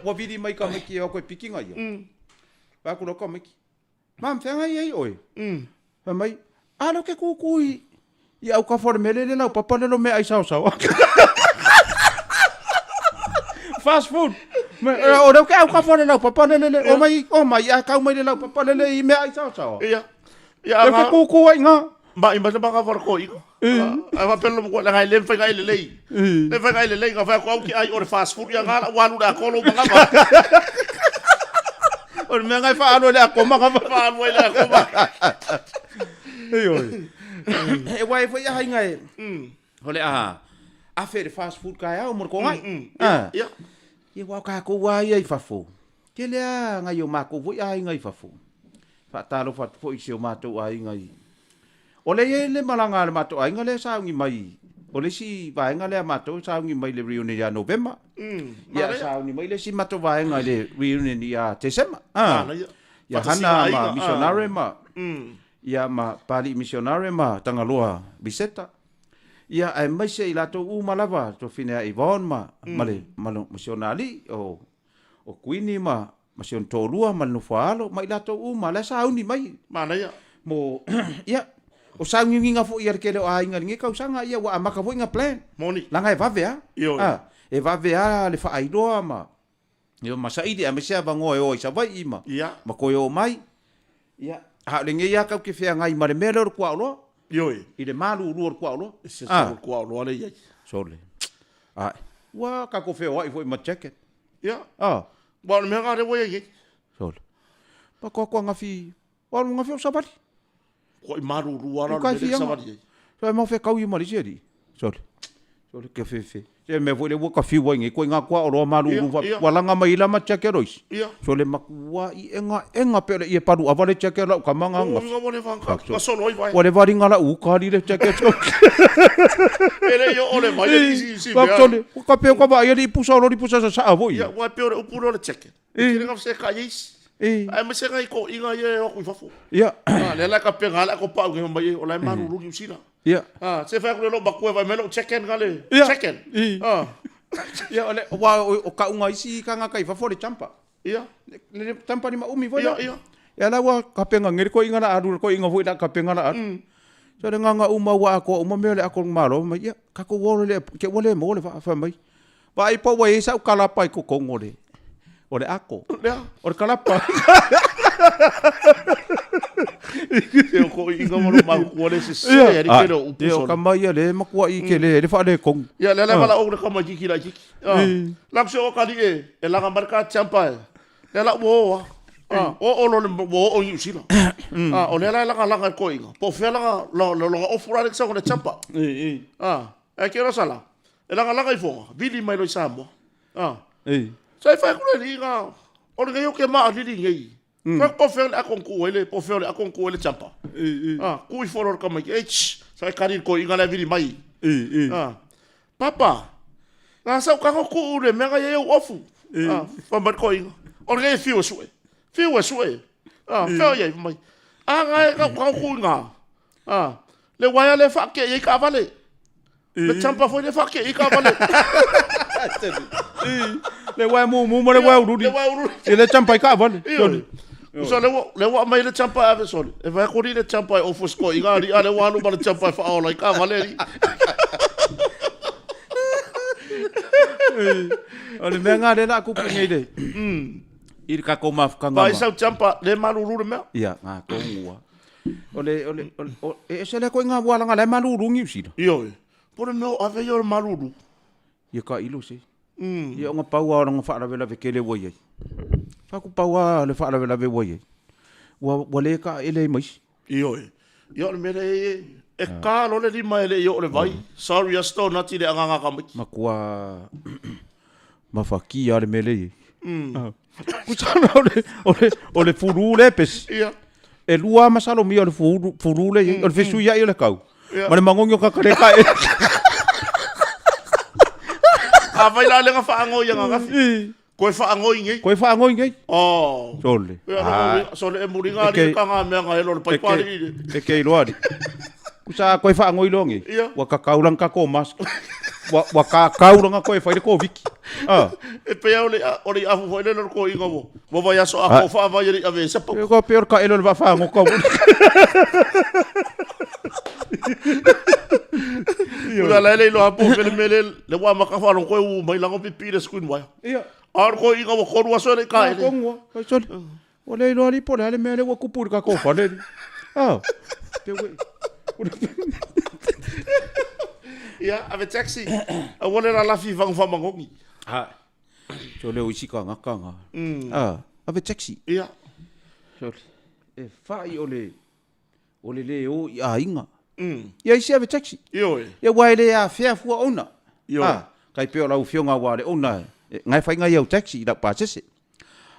Wa vidi mai ka maki ko pikinga ia. Ba ku lo ka maki. Mam fenga ai oi. Fa mai. Alo ke ku kui. Ia au ka formele le la papa le me ai sao. Fast food. O do ka ka fora la papa le o mai a ka mai le papa le I me ai sao. Ia. Ia ka ku nga. Ba imba ba ka for ko iko. Va pelo mo la ngai le fa ngai le. Le fa ngai le nga fa ko ki ai or fast food ya ngala walu da ko lo ba ba. Or me ngai fa alo le ko ma ka fa alo le ko ba. Oi. E wai fa ya hai ngai. Hole a fe fast food ka ya mo ko ngai. Ia. Ye wa ka ko wa ye fa fo. Ke le ngai yo ma ko vo ai ngai fa fo. Fa talo fa fo I se o ma to ai ngai. O le ye le malanga le ma to ai ngai le sa ngi mai. O le si va ngai le ma to sa ngi mai le reunion ya November. Ya sa ngi mai le si ma to va ngai le reunion ya December. Ya hana ma missionary ma. ia ma pali missionary ma tangaloa biseta ia ai mai se ila to malava to fina Ivon ma male malo missionary o kuini ma sion tolua ma no falo ma ila to mala sa uni mai mana ia mo ia o sa nginga fo ia kele o ainga ngi ka usanga ia wa maka fo inga plan moni langa e vave a e vave a le fa aidoa ma yo masaidi a mesia bango e o isa vai ima ma ko yo mai ia ha le ngi ia ka ke fia ngai ma le melo kwa lo yo i le malu lu kwa lo se so kwa lo le ia sole wa ka ko fe wa i fo ma check ia wa me ga le wo ia sole pa ko ngafi wa ngafi o sabati ko i maru ruara le sabati so mo fe kau i ma li sole ke fe se me vole wo ka fi wo ngi ko nga kwa o malu wala nga mai la ma check rois so le makua i enga pele i paru avale check la ka manga nga ka solo i vai wale vari nga la u ka ri le check ele yo ole mai si ba sole ka pe ko ba i pusa lo pusa sa voi ya wa pe o pulo le check ki nga se ka yes ai me se nga ko inga ye o ku fafu ya le la ka pe nga la ko pa ngi mai o la maru lu usina ya se fa ko lo ba ko vai melo check en gale check en ya ole wa o ka unga isi ka nga kai fa fo le champa ia le champa ni ma umi vo ia ya la wa ka penga ngeri ko inga na adu ko inga vo da ka penga na so le nga uma wa ko uma mele ako malo ma ya ka ko wo le ke wo le mo le fa mai ba i po wa isa kala pai ko ngole ole ako ole kala pa se ko inga mo ma ko le se ya ri ke do upuso ka mai le ma ko i ke le fa le kong ya le bala o ka ma jiki la jiki la so ka di e la marka champa le la wo o lo wo o yusila o le la ko inga po fe la o fura le sa ko le champa e ke sala e la i fo vili mai lo samo sai fa ko le inga o le yo ke ma ali ngi po fe a konku ele champa ku i foro ka mai sai kari ko inga la vili mai papa nga sa ka ko le me ga ye ofu fa mar ko inga o le fiu sue fe ye mai nga ka ko nga le waya le fa ke ye ka vale le champa foi le fa ke ye ka vale le waya mu le waya urudi le champa ka vale so le wa mai le champa ave so e vai ko le champa o fosco inga ri ale wa lu ba le champa fa o like valeri ole menga le la ku pingi de ir ka ko maf ka ngama vai sa champa le maluru le me ia nga ko ngua ole e se le ko nga wala nga le maluru ngi usida yo por no ave yo maluru ia ka ilu se ia nga paua nga fa la vela vekele wo ye fa ku paua le fa la vela ve wo ye wa le ka ele mai yo le mere e ka lo le lima ele yo le vai sorry asto nati le anga ka mai makua mafaki ale mele ku sana ole furu le pes e lua masalo mi ole furu le ole fesu ya ole kau ma le mangongo ka kare ka a vai la le nga fa ngo ya nga ko fa ngo ngai sole sole e muringa le ka nga me nga elo pai pali e ke loadi kusa ko fa ngo ilongi wa ka kaulang ka ko mas wa ka kaulang ko fa ko viki e pe ole a fo le ko inga bo vai aso a ko fa vai a ve sa ko peor ka elo va fa ngo ko Ula le lo apo fele mele le wa maka fa ko u mai lango pipi le skun wa ar ko inga ko ru aso le ka ko ngo so ole lo ali po le mele wa kupur ka ko fa le te we ya ave taxi a wole la fi vang fa mangongi so le uisi ka ngaka ave taxi ya so e fa i ole le o a inga ia isi ave taxi ia waile a fea fua ona kai peo lau fionga wale ona ngai fai ngai au taxi da pasese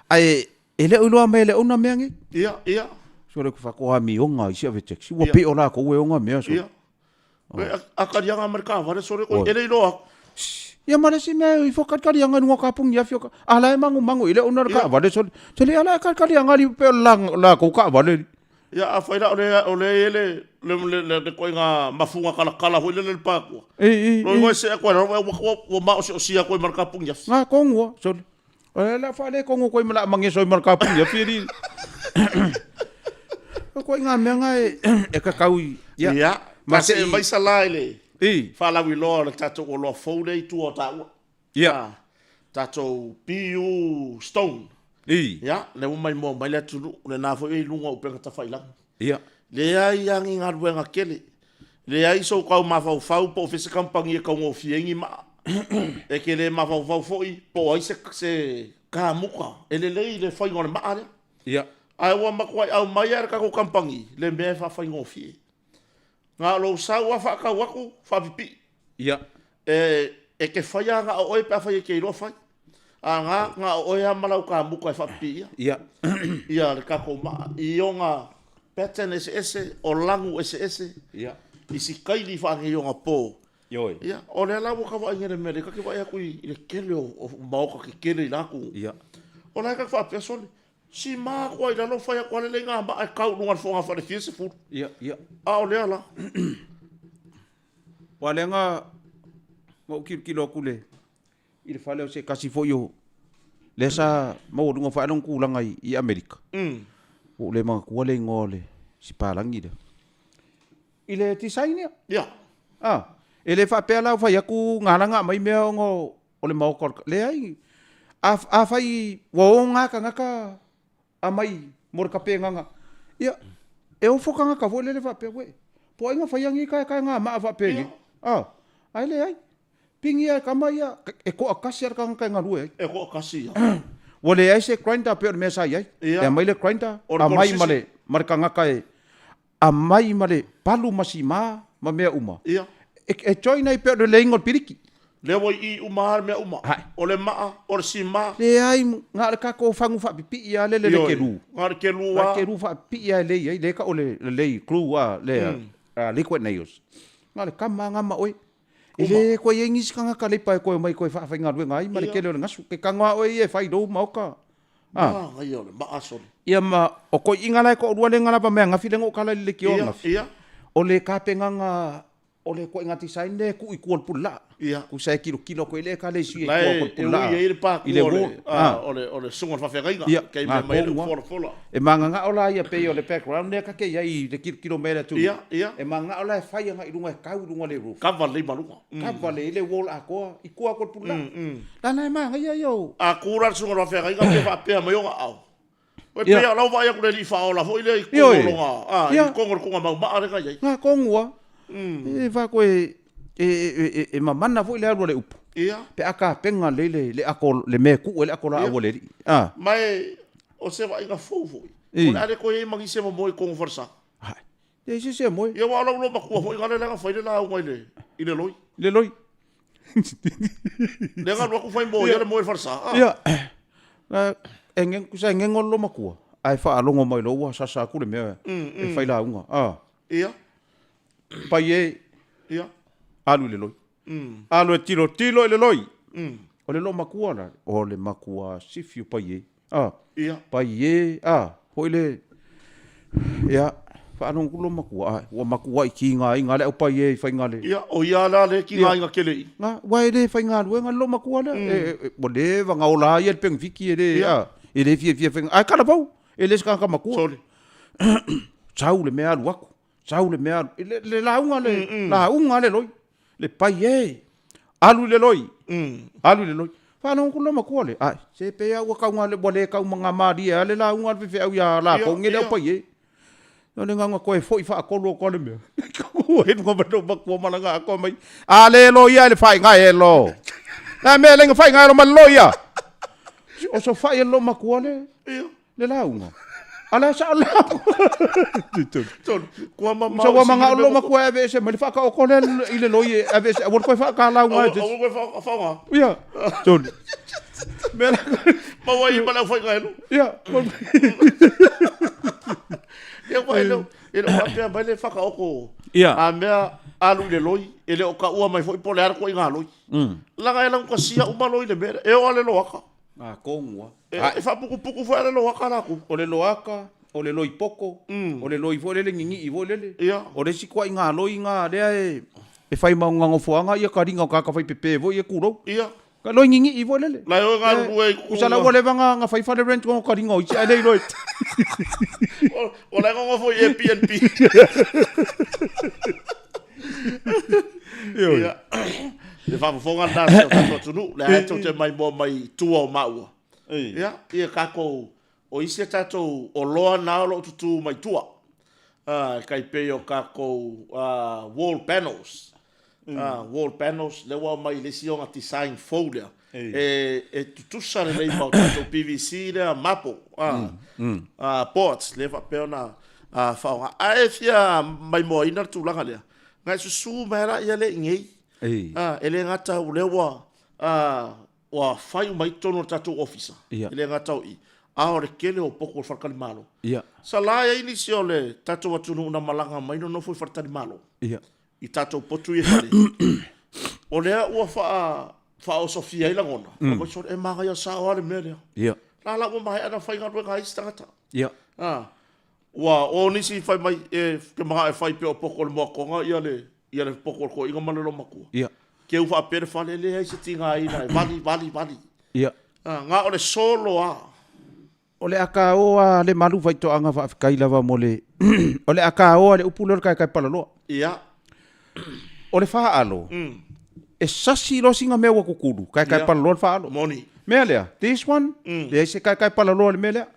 ai ele uloa mele ona meange ia so le ku fa ko ami onga isi ave taxi wa peo la ko we onga mea so a karianga marka vale so le ko ele lo ia mara si me i fokat karianga ngo kapung ia fioka ala mangu ile ona ka vale so le ala karianga li peo la ko ka vale ia a faila ole le ko nga mafunga kala ho le pakua no se ko o ma o sia ko marka punga nga kongo so la fa le kongo ko mala mangi so marka punga firi ko nga menga e ka kaui ia mas e mai sala ele fa la wi lo tato o lo fo le tu o ta ia tato piu stone ia le mai mo mai le tu le na fo e lunga o penga ta faila ia le ai yang inga ruenga kele le ai so ka ma fau po fese kampangi ka mo fiengi ma e ke le ma fau foi po ai se ka muka ele le fai ngona ma ale ia ai wa ma kwai au mai ar ka ko kampangi le me fa fai ngofie nga lo sa wa fa ka waku fa pipi ia e ke fai nga o e pa fai ke ro fai nga o ya malau ka muka fa pipi ia ia le ka ko ma i nga pattern ese o langu ese ia isi kai li fa ngi nga po yoi ia o le la ka va ngere mere ka ke va ya ku i le kele o mau ka ke kele la ku ia o la ka fa person si ma ko i la no fa ya ko le nga ba ka u nga fo nga fa le fisi fu ia a o le ala wa le nga mo kilo kule i le fale o se kasi fo yo le sa mo dunga fa non ku langa i Amerika o le mga kua le ngole si palangi da. Ile tisaini ya? Ya. Ele fa pela fa yaku ngala mai mea ngo o le maokor. Le ai. A fai waonga ka ngaka amai mor ka pe nganga. Ya. E o foka ngaka vo le fa pe we. Po inga fa yangi ka nga ma fa pe. Ai le ai. Pingi ai kamai ya e ko akasi ar ka ngaka ngalue. E ko akasi ya. Wale ai se grinder pe me sa ai. E mai le grinder. A mai male marka ngaka e. A mai male palu masima ma mea uma. Ia. E join ai pe le ingol piriki. Le wo i uma mea uma. O le maa, o le sima. Le ai nga le ka ko fangu fa pipi ia le ke lu. Nga le ke lu wa. Ke lu fa pipi ia le ai le ka o le klu wa le liquid nails. Nga le kama nga ma oi. Ile ko yengi skanga ka le pa ko mai ko fa fa ngai ngai ma le ke le ngasu ke kanga oi e fai do mauka. Ngai o le ma aso. Ia ma o ko inga lai ko rua le ngala pa mea ngafi le ngo kala le ki o ngafi. Ia. O le ka penga nga o le ko inga design le ku ikual pula. Ia. Ku sai kilo ko ile ka le si ikual pula. Ia ile pa ku o le sungon fa feringa. Ke me mai le fola. E manga nga ola ia pe o le background le ka ke ia le kilo mele tu. Ia, ia. E manga ola fai nga irunga ka urunga le roof. Ka vale malunga. Ka vale ile wall a ko ikual ko pula. Lana manga ia yo. A kura sungon fa feringa ke fa pe mai o au. O pe ala vai ku le li fa ola fo ile ko longa. I kongor ko ma ma re ka ia. Nga kongwa. E va ko e mamana fo ile alu le upu. Ia. Pe aka penga le ako le me ku le ako la awole. Mai o se va inga fo. O ale ko e mangi se mo ko forsa. Hai. E se mo. Ia wa lo ma ku fo inga le nga fa ile la o ile loi. Le loi. Le nga lo ku fa mo ia le mo forsa. Ia. Engen ku sa engen lo makua. Ai fa alongo mai lo wa sa ku le me. E fa la unga. Ia. Pa ye. Ia. Alu le loi. Alu e tilo le loi. O le lo makua la. O le makua sifiu pa ye. Ia. Pa ye. Ho ile. Ia. Fa anong ku lo makua. Wa makua i ki nga inga le o pa ye fa inga le. Ia. O ia la le ki nga inga kele. Nga wa ile fa inga lu nga lo makua la. Bo le va nga ola ye peng fiki ele. Ele fie fa. Ai kala pau. Ele ska ka makua. Sole. Chau le mea lu aku. Chau le mea. Le launga le. Launga le loi. Le pa ye. Alu le loi. Alu le loi. Fa no ku lo makua le. Ai se pe ya wa ka nga le bo le ka mga mari le launga fe fe au ya la ko ngele pa ye. No le nga ko e foi fa ko lo ko le me. Ko he ngo ba do ba ko malanga ko mai. Ale lo ya le fai nga e lo. Na me le nga fai nga lo mal lo ya. O so fai lo makua le. Le launga. Ala sa ala. Ko mama. So wa manga lo makua ave se me fa ka o ko le ile lo ye ave se wo ko fa ka launga. O ko fa nga. Ya. So me ma wa i bala fa nga lo. Ya. Ia wa ele wa pe le fa ka o ko. Ia. A mea alu le loi ele o ka ua mai foi pole ar ko inga loi. Langa ela ko sia uma loi le mere. E o ale lo aka. Kongwa. E fa puku fa ale lo aka la ku. O le loaka o le loi poko, o le loi fo le ngingi i vo le. Ia. O le si kwa inga loi nga lea e fai maunga ngofoanga ia ka ringa o ka fai pepe vo ia kuro. Ia. Ka loi ngingi i vo le. Lai o ngā rupu e Usala ua le vanga nga fai fale rent ko ka ringa o iti ai lei loi. O lai ngongo fo i Airbnb. Ia. Le whafafonga nasa o tato tunu, le haito te mai mo mai tua o maua. Ia, ia kako o isi tato o loa naolo tutu mai tua. Kai pe o kako wall panels. Wall panels, le wa mai le si o ngati sign folder. E tutusa le lei mau tato PVC le mapo. Ports, le whapeo na whaonga. Ae fia mai mo ina tūlanga lea. Ngai susu mera ia le ngei. Ele ngata u lewa wa fai mai tono tatu officer. Ele ngata u i. Aore kele o poko whakali malo. Sa la ia ini si o le tatu watunu una malanga mai no fui whakali malo. I tatu potu i hare. O lea ua wha o Sofia ila ngona. Mo so e maga ia sa o ale mele. La la ua mai ana whai ngatu e ngai stangata. Ua o nisi whai mai ke maga e whai pe o poko le moa konga ia le poko ko inga malelo makua. Ke ufa pere fale le ai se tinga ina vali. Nga o le solo a. O le aka oa le malu vai to anga va kai lava mo le. O le aka oa le upulor kai palalo. O le fa alo. E sasi lo singa mewa kukuru kai palalo fa alo. Moni. Mea lea. This one. Le se kai palalo le mea.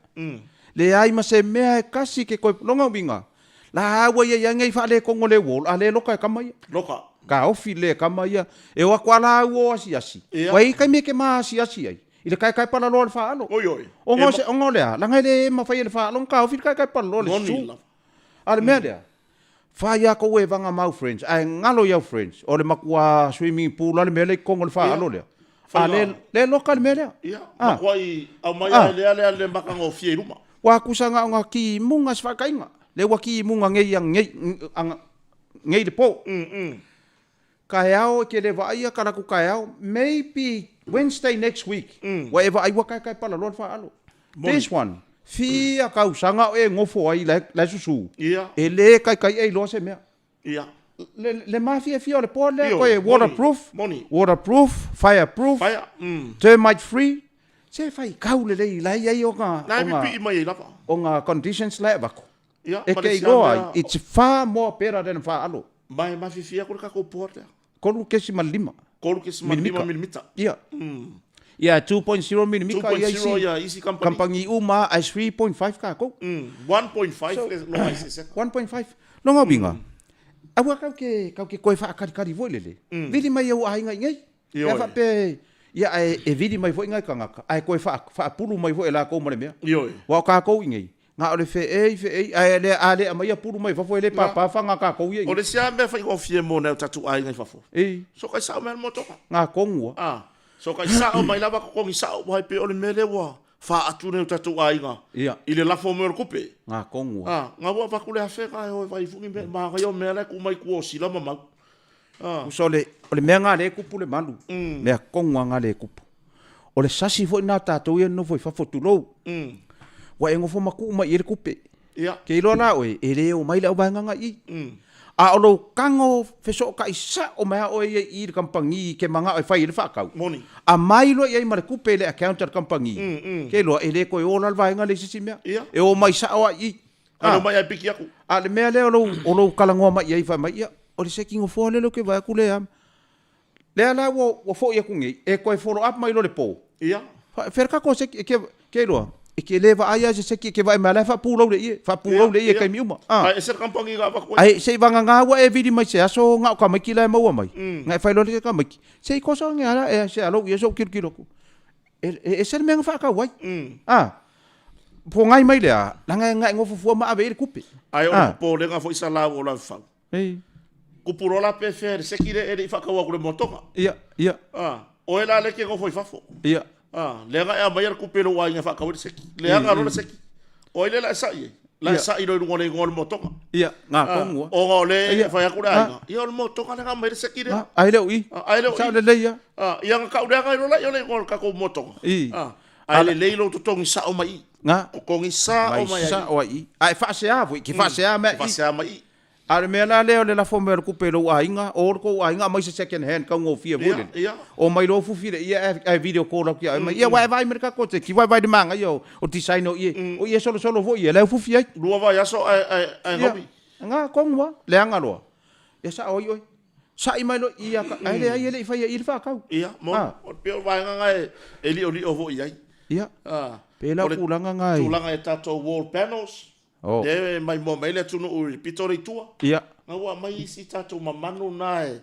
Le ai ma se mea e kasi ke koe longa winga. La awa ia ngai fa le kongo le wol ale loka kamai. Loka. Ka ofi le kamai e wa kwala wo asi. Wai kai me ke ma asi ai. Ile kai pala lo fa alo. Oi. Ongo se ongo le la ngai le ma fa ile fa lo ka ofi kai pala lo le su. Ale me dia. Fa ya ko we vanga mau friends. Ai ngalo ya friends. O le makua swimming pool ale me le kongo le fa alo le. Ale le local me le. Ia. Makwai au mai le makango fie ruma. Wa kusanga nga ki munga sfa kainga. Le waki munga ngei de po. Kai ao ke le vaia kana ku kai ao maybe Wednesday next week. Whatever ai waka kai pala lor fa alo. This one. Fia kau sanga e ngofo ai la susu. E le kai ai lo se mea. Le mafia fia le po le ko e waterproof. Waterproof, fireproof. Termite free. Se fai kau le lai ai o nga. Na pi mai la. O nga conditions la bako. E kei loa, it's far more better than far alo. Mai mafifia kore kako porta. Kolu kesi malima. Kolu kesi malima milimita. Ia. Ia 2.0 milimika. 2.0 ia isi company. Kampangi uma ai 3.5 kako. 1.5 no ai se. 1.5. Longa binga. Awa kau ke koe fa kari voi lele. Vidi mai au ai ngai. Ia fa pe ia e vidi mai voi ngai kangaka. Ai koe fa pulu mai voi la ko mo le mea. Wa ka ko ngai. Nga ole fe ai ale amai puru mai fafo ele papa fanga ka ko ye. Ole sia me fa ko fie mo na tatu ai ngai fafo. So kai sa me moto. Nga kongua. So kai sa o mai lava ko ngi sa o hai pe ole mele wa fa atu ne tatu ai nga. Ile la fo mo kupe. Nga kongua. Nga wa fa kule afe ka o vai fungi me ma ga yo mele ku mai ku o sila mama. Usole ole me nga le kupu le malu. Me kongua nga le kupu. Ole sasi fo na tatu ye no foi fafo tu lo. Wa engo fo maku ma ire kupe. Ke ilo na oe, ere o mai la ubanga nga i. A olo kango feso ka isa o mai o e i kampangi ke manga o fai le fa kau. Moni. A mai lo ye mara kupe le accountant kampangi. Ke lo ele ko o la vai nga le sisi mea. E o mai sa o i. Ano mai piki aku. A le mea le olo kalango mai i fa mai. O le seking o fo le lo ke vai ku le am. Le ala wo fo ia ku ngi e ko follow up mai lo le po. Ferka ko se ke lo. E ke leva aia se ke vai mala fa pulo le ie kai miuma. Ai se kampangi ga ba ko. Ai se vanga nga wa e vidi mai se aso nga ka mai kila mau mai. Nga fai lo le ka mai. Se ko so nga e se alo ye so kirkiro ku. E se me nga fa ka wai. Po ngai mai le a nga ngo fu ma ave kupe. Ai o po le nga fo isa la o la fa. Ku puro la pe fer se ki le fa ka wa ku le motoka. Ia. O ela le ke ngo fo fafo. Ia. Le nga e mai ku pelo wa nga fa ka wa seki. Le nga ro seki. O ile la sa ye. La sa ilo ngone ngol motoka. Ia, nga kongua. O ngole fa ya ku la. Ia o motoka nga mai seki le. Ai le ui. Ai le ui. Sa le le ia. Ia nga ka u nga ro la yo le ngol ka ko motoka. Ai le leilo to tongi sa o mai. nga kongi sa o mai sa o ai ai fa se avo ki fa se mai fa se mai ale me la leo le la fo me ku pelo ainga o ko ainga mai se second hand ka ngo fia mo o mai ro fu fia ia ai video call ki ai mai ia vai merka ko te ki vai de manga yo o ti sai no o ia solo vo ia le fu fia lua vai aso ai ngobi nga ko ngwa le anga lo ia sa oi sa i mai lo ia ai le fa ia fa ka ia mo o pe vai nga eli o vo ia ia pela kulanga ngai tulanga e tato wall panels de mai mo mai le tunu u pitori tua ia nga wa mai si tato mamanu nai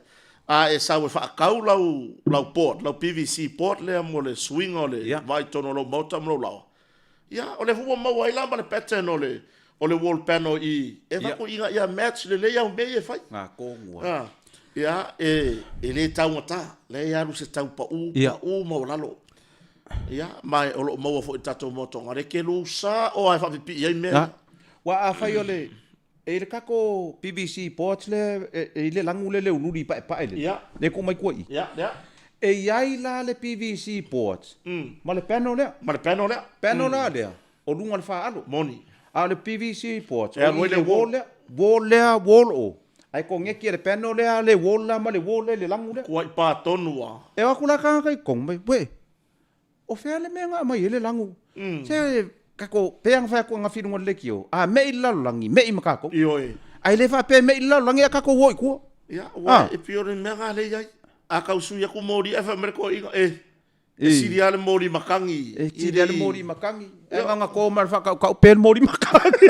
e sa we fa kau lau port lau PVC port le mo le swing ole vai tono lo mota mo lau ia ole fu mo wai la ba le pattern ole wall panel e va ko inga ia match le ya me e fai nga ko ngua ia le tau mata le ya lu se tau pa u mo lalo ia mai o lo mo fo tato mo tonga re ke lu sa o ai fa pi ia me wa a fai ole e le kako PVC port le le langu le ulu pa ele le ko mai koi e ai la le PVC port ma le panel le o lunga le fa alo moni a le PVC port o le wall o ai ko ngeki le panel le wall la ma le wall le langu le ko pa tonu wa e wa kula ka kai kong mai we o fe le menga mai le langu se kako peang fa ko nga firu le kio a me ila langi me makako ioi ai le fa pe me ila langi kako wo ko ia wa e piore mega le ai a kausu ya ko mori e fa merko e siriale mori makangi e nga ko mar fa ka pe mori makangi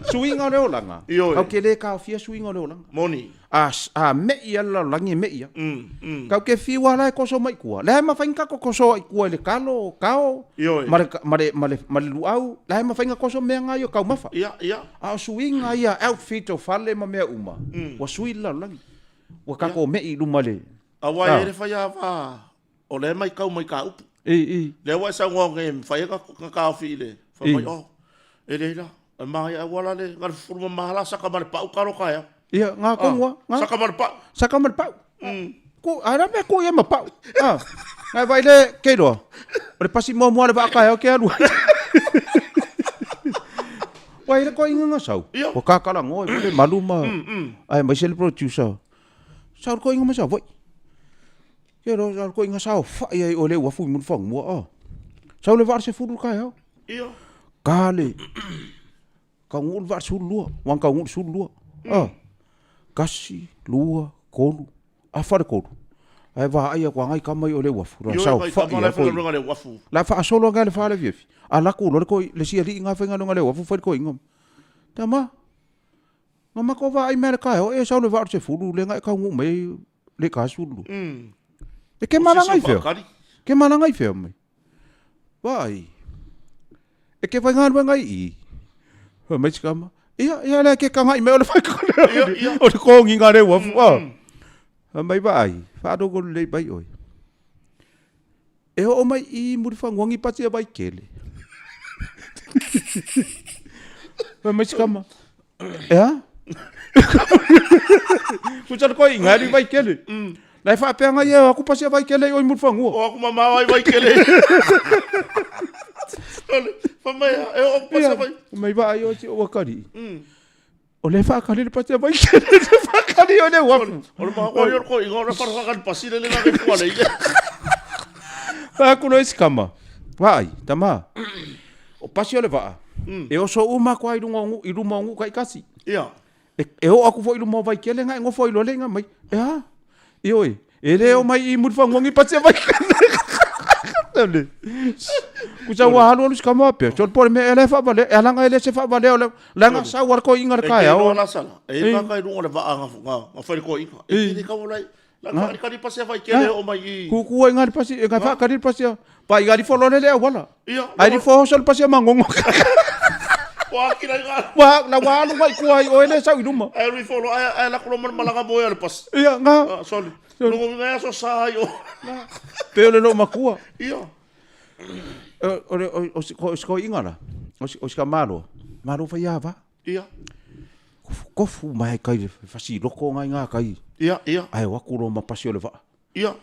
suinga le olanga au ke le ka fia suinga le olanga moni a me ia la langi me ia ka ke fi wala ko so mai ko le ma fa inka ko so ko le kalo kao mare lu au le ma fa inka ko so me nga yo ka mafa ia a suinga ia outfit o fale ma me uma wa suila langi wa ka ko me i lu male awa e fa ya va o le mai kau mai ka upu le wa sa ngong fa ya ka fi le fa mai ele la mai wala le ngal furma mahala sa ka mar pa ukaro ka ya ia nga ko nga sa ka mar pa ko ara me ko ia ma pa ngai vai le ke do o pasi mo le ba ka ya ke alu wai le ko inga nga sau o ka kala ngoi le maluma ai mai se le producer sa ko inga ma sa voi ke ro sa ko inga sa fa ia o le wa fu mun fong mo sa le var se fu ka ya ia kale ka ngul var su lua wan ka ngul su lua kasi lua kolu a far kolu ai va ai kwa ngai kamai o le wa fu sa fa ia ko la fa solo ga le fa le viefi ala ku lo ko le sia ri nga fa nga le wa fu fa ko ingom tama mama ko va ai mer ka o e sa le var se fu le ngai ka ngu me le ka su lu e ke mala ngai fe mai vai e ke vai ngai i mai skama ia le ke kanga i me o le fai ko o le kongi nga le wa fu mai vai fa do ko le bai oi e o mai i muri fa ngongi pati vai kele mai skama futsal ko i ngari vai kele lai fa pe nga ia aku pasi vai kele oi muri fa ngo o aku mama vai kele Famai e o pasa vai. Mai vai o si o kari. O le fa kari le pasa vai ke le fa kari o le wa. O le ma o ko ingora para kan pasi le na ke kwa le. Fa ku no iskama. Vai, tama. O pasi o le va. E o so uma kwa i ruma ngu kai kasi. Ia. E o aku foi ruma vai ke le nga ngo foi lo le nga mai. E oi. E le o mai i murfa ngongi pasi vai. Tele. Kusa wa halu lus kama pe. Chol por me ele fa vale. Ela nga ele se fa vale ole. La nga sa war ko ingar ka ya. O la sala. E ka ka ru ole va anga nga fa ko inga. E ka volai. La ka ri pase vai kele o mai. Ku ingar pase e ka fa ka ri pase. Pa igari fo lo le wala. Ia. Ai di fo sol pase mangongo. Wa kira nga. Wa la wa lu mai ku ai o ele sa iduma. Ai ri fo lo ai la ko malanga boya le pas. Ia nga. Sol. Lungo nga so sa yo. Pero no makua. Ia. O ingara. O ska malo. Malo fa ya va. Ia. Ko fu mai kai fa si loko nga kai. Ia. Ai wa ku ro ma pasio le va. Ia.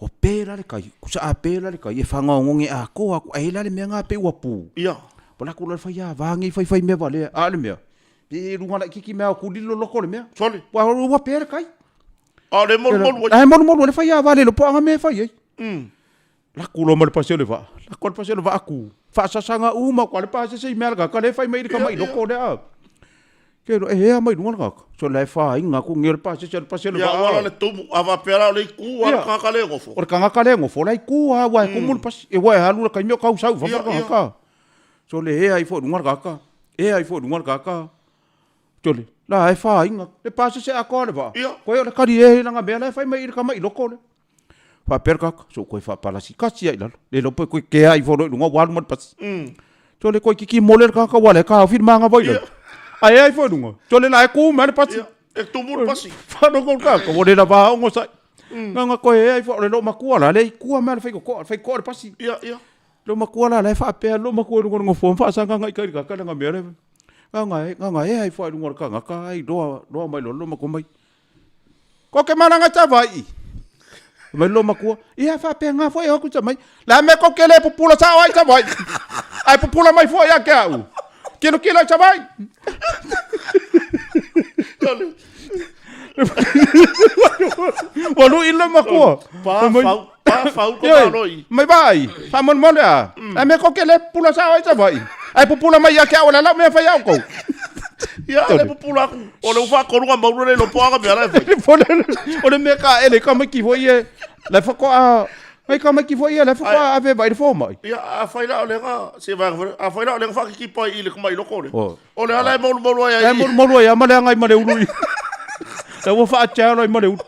O pēra le kai, kusa a pēra le kai, e whangaongonge a koa, ku aila le mea ngā pe ua pū. Ia. Pala kula whai a vangi whai mea wale, a le mea. E runga na kiki mea o kudilo loko le mea. Sole. Wa ua pēra kai. A le molu. Ai molu le whai a vale, lo po anga mea whai ei. La kula ma le paseo le va. La kula paseo le va aku. Whaasasanga uma, kwa le paseo sei mea ka le whai mai ka mai loko le a. Kero e hea mai runga kaka. So lai wha inga ku ngere paseo le va. Ia wala le tumu, awa pera le ku, wala kaka le ngofo. Ora kanga le ngofo, lai ku a wai kumul pas, e wai halu la kai mea kau sau, whamaka kaka. So le hea i fo runga kaka. Hea i fo runga kaka. Tole, la e wha inga, le paseo se a koa le va. Koe o le kari e langa mea lai whai mai ka mai loko le. Wha pera kaka, so koe wha palasi kasi ai lalo. Le lopo koe kea i fo runga walu man pas. So le koe kiki mole kaka wale ka hawhir manga vai lalo. Ai ai foi dunga. Tole la ku mane pasi. E tumur pasi. Fa no ko ka ko le la ba ngo sai. Nga ko ai foi le lo makua la le ku mane fai ko pasi. Ia. Lo makua la le fa pe lo makua ngo fo fa sanga ngai ka ka nga mere. Nga ai foi dunga ka ai do mai lo makua mai. Ko ke mana nga ta vai. Mai lo makua. Ia fa pe nga foi ko ta mai. La me ko ke le popula sa ai ta vai. Ai popula mai foi ya ka u. Kilo sa vai. Walu ilo makua. Pa fau ko maloi. Mai vai. Fa mon mola. A me ko kele pula sa vai. Ai pula mai ya ka wala la me fa ya ko. Ya le pula ku. O le fa ko nga maulu le lo poa me ala fa. O le me ka ele ka me ki foi e. La fa ko a ai ka me ki foi e la fa ko a ve vai fo mai. Ya a fa ila le nga se va a fa ila le fa ki pai ile ko mai lo ko le. O le ala molu ya. E molu ya ma le ngai ma le ulu. Ta wo fa cha lo ma le ulu.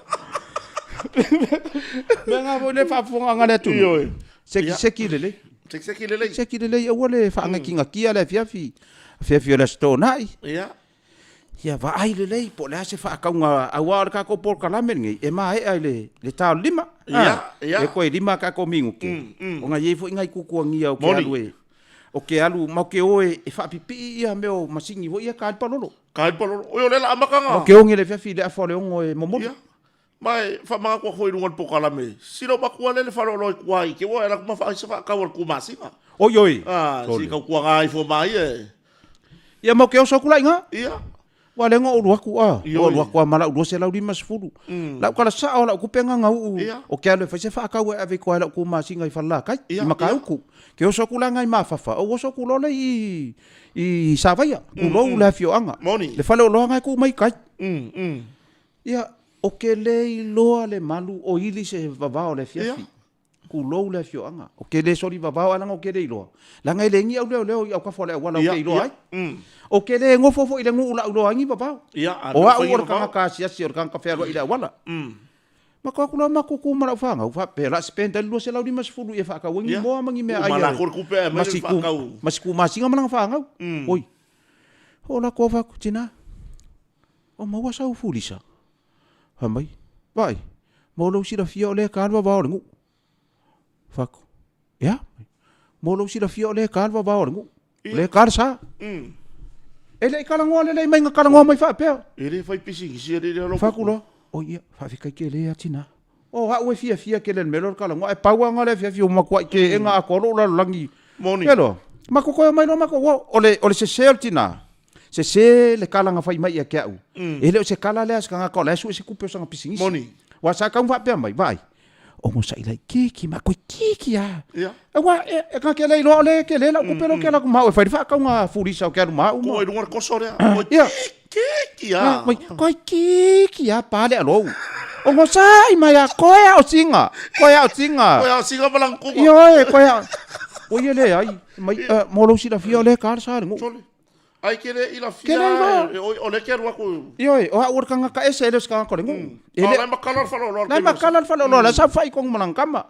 Me nga vo le fa fo nga le tu. Seki le. Seki le e wo le fa nga ki nga ki ala fiafi. Fiafi le sto nai. Ya. Ya va ai le po le se fa ka nga a wa ka ko por kala men ngi e ma ai le ta lima. Ya. E ko e lima ka ko mingu ki. O nga ye fo ngai ku ko ngia o ke alu e. O ke alu ma ke oe e fa pipi ia me o masingi vo ia ka palolo. Ka palolo. O le la amakanga. O ke onge le fiafi le afo le ongo e momo. Mai fa ma ko hoi runga po kala me. Sino ba ko le fa lo kwai ke wo era kuma fa sa ka wo ku masinga. O yoi. Si ka ku ngai fo mai e. Ia mo ke o so kula nga. Ia. Wa le ngo o aku a. O lu aku mala u se la di mas fulu. La kala sa o la ku penga nga u. O ke ale fa se fa ka we ave ko la ku masinga i fa la kai. I maka ku. Ke o so kula ngai ma fa fa. O so kulo le i sa vai. Ku lo la fio anga. Le fa lo ngai ku mai kai. Ia o ke le loa le malu o ili se vavao le fiafi. Ku lo le fio anga. O ke le sori vavao ala o ke le loa. La ngai le ngi au le au ka fo le wala o ke loa. O ke le ngofo fo ile ngu ula ulo angi baba. O a ur ka ka sia sia ka ka fero ile wala. Ma ko kula ma ku mara fanga u fa pela spenda lo se la di mas fulu e fa ka wengi mo mangi me ai. Mala ko ku pe ma fa ka u. Mas ku masinga mana fanga. Oi. Ola ko fa ku tina. O ma wa sa u fulisa. Ha mai. Vai. Mo lo si la fio le ka va va ngu. Fa ko. Ya. Mo lo si la fio le ka va va ngu. Le ka sa. Ele kalangoa le mai kalangoa mai fa pe. Ele fai pisi ki sia le lo. Fa kulo. O ia, fa fika ke le atina. O ha we fia ke le melor kalangoa e paua nga le fia o makua ke nga akolo la langi. Moni. Hello. Mako mai no mako ole se tina. Se le kalanga fai mai ke au. Ele se kala le as nga kola su se kupe sanga pisingisi. Moni. Wa sa ka fa pe mai vai. O mo sai lai kiki ma ko kiki ya. Ya. Wa e ka ke le lo le ke le la ku pelo ke la ku ma o fai fa ka nga furisa o ke ma o mo runga ko so le. Ya. Kiki ya. Ko kiki ya pa le lo. O mo sai ma ya ko ya o singa. Ko ya o singa. Ko ya o singa balang ku. Yo ko ya. O ye le ai mai mo lo si la fio le ka sa ngo. Ai kele ila fia o le keru aku. Yo o a urka nga ka ese le ska ko ngo. Ele ma kalar fa lo. Na ma kalar fa lo la sa fai kong manang kama.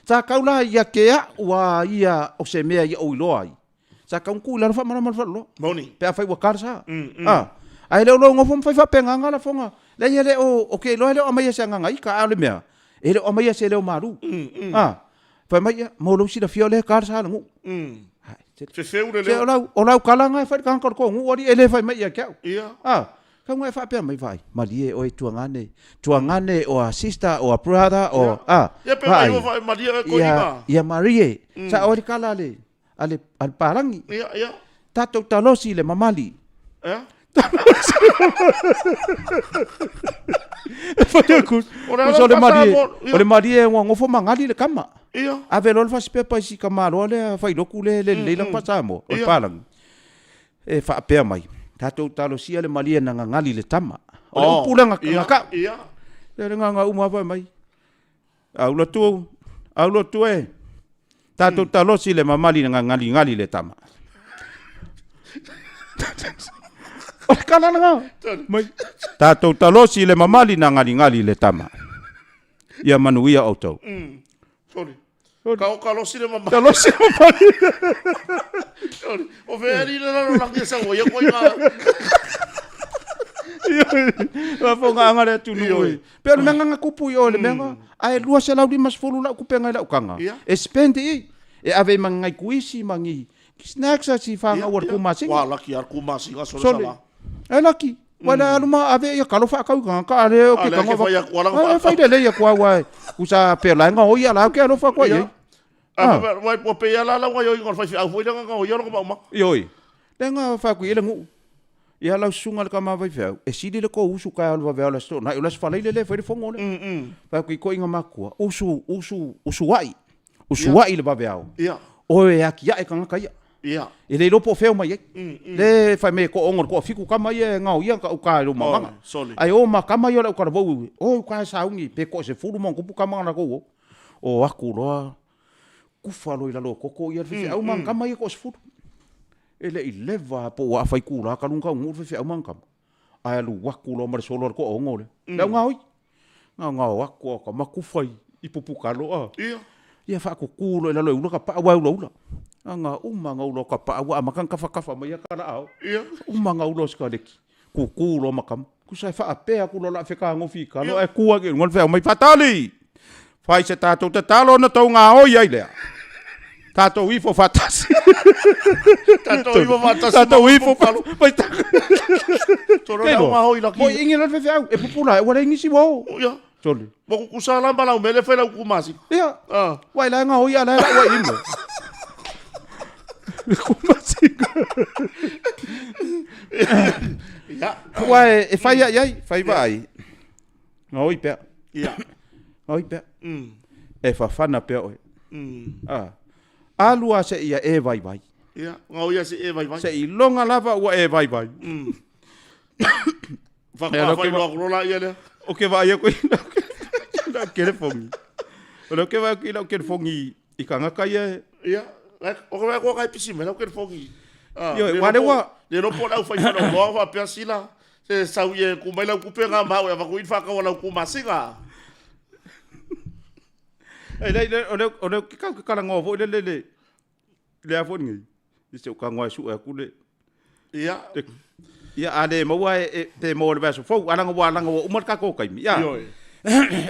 Sa kaula ia ke wa ia o se mea ia o lo ai. Sa kaun ku la fa mana fa lo. Moni. Pe fai wa karsa. Ai le lo ngofom fai fa penga nga la fonga. Le ye le o ke lo le o mai se nga ngai ka ale mea. Ele o mai se le o maru. Fa mai mo lo si la fiole karsa ngo. Se feu le. Se o lau kalanga fai kan ko ngu ori ele fai mai ia ke. Ia. Ka ngai fa pe mai vai. Malie o tuangane o a sister o a brother o Ya pe mai vai Malie ko inga. Ya Marie. Sa o kala le. Ale parangi. Ya. Tato talosi le mamali. Ya. Ole Marie ngofo mangali le kama. Ia. Ave lol fa pepa si kamalo le fa iloku le la pasamo. O palang. E fa pe mai. Tato talosi le Marie na ngali le tama. O pula ngaka. Ia. Le nga uma fa mai. Aulo tu e. Tato talosi le mamali na ngali le tama. O kala nga. Mai. Tato talosi le mamali na ngali le tama. Ia manuia auto. Sorry. Kalosi le mamali. Talosi le mamali. Sorry. O veri le no la kesa o ia ko inga. Wa fonga ngare tu lui. Pero menga kupu yo le menga. Ai lua se lau di mas fulu la kupenga la ukanga. E spendi e ave mangai kuisi mangi. Snacks si fanga war kumasi. Wa laki ar kumasi ga sala. E laki. Wala aluma ave ya kalo fa kau ka ale o ke kanga fa. Fa ile ya kwa wa. Kusa pela nga o ya la ke alo fa kwa ye. Vai po pe la wa yo ngor fa au foi nga o yo ko ma. Yoi. Lenga fa ku ile ngu. Ia lau sunga le kama vai feo. E sidi le ko usu kai alwa veo la sto. Na ula se falai le foi fongo le. Fa ku ko inga makua. Usu wai. Usu wai le va veo. Ia. O e aki ya e kanga kai. Ia. E le lopo feo mai. Le fa me ko ongor ko fiku kama ye ngau ia ka uka lo manga. Ai o ma kama yo la ka vo. O ka saungi pe ko se fulu mon ku kama na ko. O aku roa. Ku falo ila lo koko ia fi au man kama ye ko se fulu. Ele i leva po wa fai kula ka lunga ngur fe au mankam ai lu waku lo mar solo ko ngole la ngau ngau waku ka maku fai i pupu ka lo ia fa ko kulo la lo ka pa wa lo anga ngau lo ka pa wa makan ka fa mai ka la au ia ngau lo ska deki ku kulo makam ku sai fa pe ku lo la fe ka ngofi ka lo e ku ke ngol fe mai fatali fai se tato talo na to nga o ia ile Tato wifo fatasi. Tato wifo fatasi. Tato wifo palo. Vai ta. Toro na ma hoi laki. Mo ingi na fe e pupula e wala ingi si wo. Ya. Tole. Mo ku sala bala o mele fe la ku masi. Ya. Wai la nga hoi ala wa ingo. Ku masi. Ya. Wai e fai ai, fai vai. Ngoi pe. Ya. Ngoi pe. E fa fana pe oi. Alua se ia e vai vai. Ia, ngau ia se e vai vai. Se i longa lava ua e vai vai. Whakawhai rola ia lea. O ke vai e koe ina kere fongi. O ke vai ina kere fongi i ka ngaka ia. Ia, o ke vai kua kai pisi mena o kere fongi. Ia, wale wa. Le ropo lau whai whana loa wha pia sila. Se sau ie kumai lau kupe ngā mau e wakuin whakawa lau kumasinga. Ei ole ke kala ngovo le afon ngi se ka ngwa su e kule ia ale mo wa te mo le baso fo ala ngo umar ka ko kai ia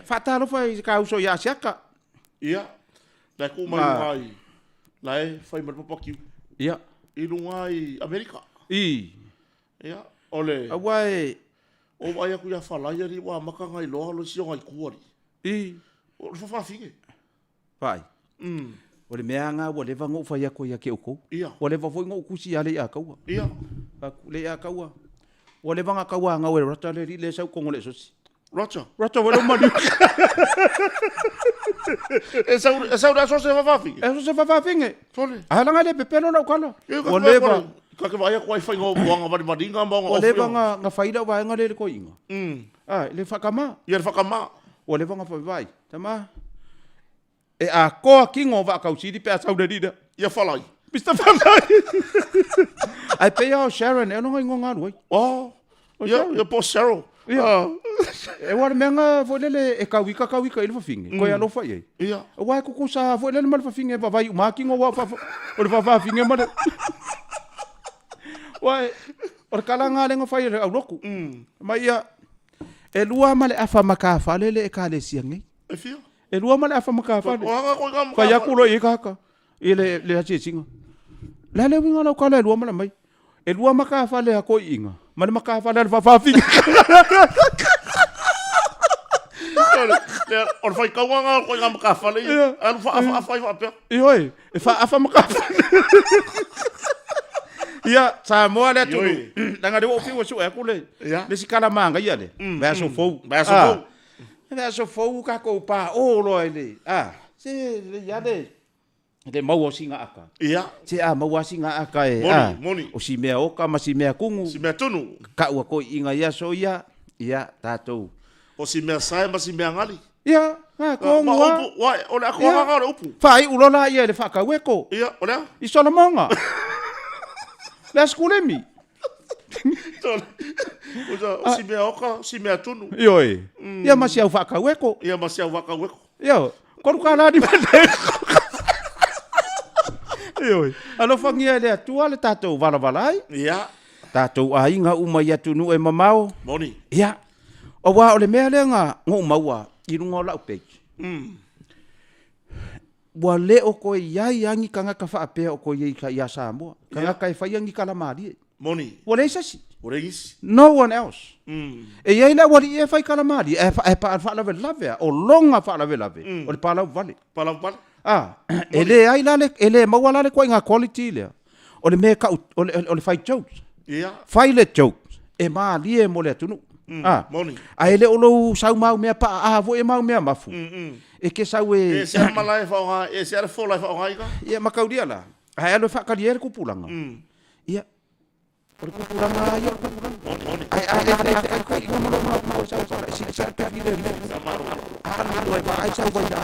fata lo fa ka uso ya siaka ia la ku mai mai lai fai mar popoki ia i lungai Amerika ia ole awai o vai ku ya fala ia ri wa maka ngai lo si ngai kuari o fa finge Pai. Ole meanga ole vango fa ya ko ya ke uko. Ole va foi ngo kusi ale ya kaua. Ia. Le ya kaua. Ole vanga kaua nga ole rata le le sau ko ngole sosi. Rata. Rata wala mali. Esa ora so se va finge. Eso se va finge. Tole. Ala nga le pepeno na kala. Ole va. Ka ke vai ko fai ngo buanga va madinga mbonga. Ole vanga nga faida va nga le ko inga. Le fakama. Ia fakama. Ole vanga fa vai. Tama. E a koa kingo va kausiri pe a saudadida. Ia falai. Mr. Falai. Ai pe o Sharon, eu não ngonga roi. Ia po Sharon. E war menga volele e kawika ele fa finge. Ko ya lo fa ye. Ia. Wa ku ku sa volele mal fa finge va vai ma kingo wa fa. O fa finge ma. Wa or kala nga le ngo fa ye au loku. Ma ia e lua male afa maka fa lele e kale siangi. E fia. E lua male afa maka fa. Fa ya ku lo i kaka. Le a singa. La le winga no kala lua male mai. E lua maka fa le ko inga. Ma le makawala le fafafinga. O fai kauanga ko nga makafale. Alu fa pe. Ioi, e fa afa makafale. Ia, sa moa le tu. Danga de ofi wasu e kule. Le sikala manga ia le. Ba so fou. Ba so fou ka ko pa o lo ele. Se le ya de. De mau singa aka. Ia. Se mau singa aka e. Moni. O si mea oka ma si mea kungu. Si mea tunu. Ka ua ko inga ia so ia. Ia tatou. O si mea sae ma si mea ngali. Ia, ko ma upu, wai, o le ako nga le upu. Fai ulola ia le whaka weko. Ia, o lea. I sola monga. Lea skulemi. O si mea oka, si mea tunu. Ioi. Ia masi au whaka weko. Ia masi au whaka weko. Ia, koru ka lani mateko. Ioi. Alo whangia le atua le tātou valavalai. Ia. Tātou ainga uma ia tunu e mamao. Moni. Ia. O wā o le mea le ngā ngō maua. I runga o lau page. Wa le o koe iai angi ka ngaka whaapea o koe iai ka ia Samoa. Ka ngaka e whai angi ka la Malie. Moni. Wa le sasi. O le isi. No one else. E iai la wali e whai ka la Malie. E pa whaalawe lave. O longa whaalawe lave. O le palau vale. Palau vale. E le ai lale, e le maua lale koe ngā quality lea. O le mea ka, o le whai jokes. Ia. Whai le jokes. E Malie mo le atunu. Moni. A ele olo sau mau mea pa a vo e mau mea mafu. E ke sau e e se malai fa nga e se ara fola fa nga ika. Ia makaudia la. Ai alo fa kalier ku pulanga. Ia. Por ku pulanga ia ku pulanga. Moni. Ai ka i mo mo sau si sa pe vi de. Samaru. Lo va ai sau vai da.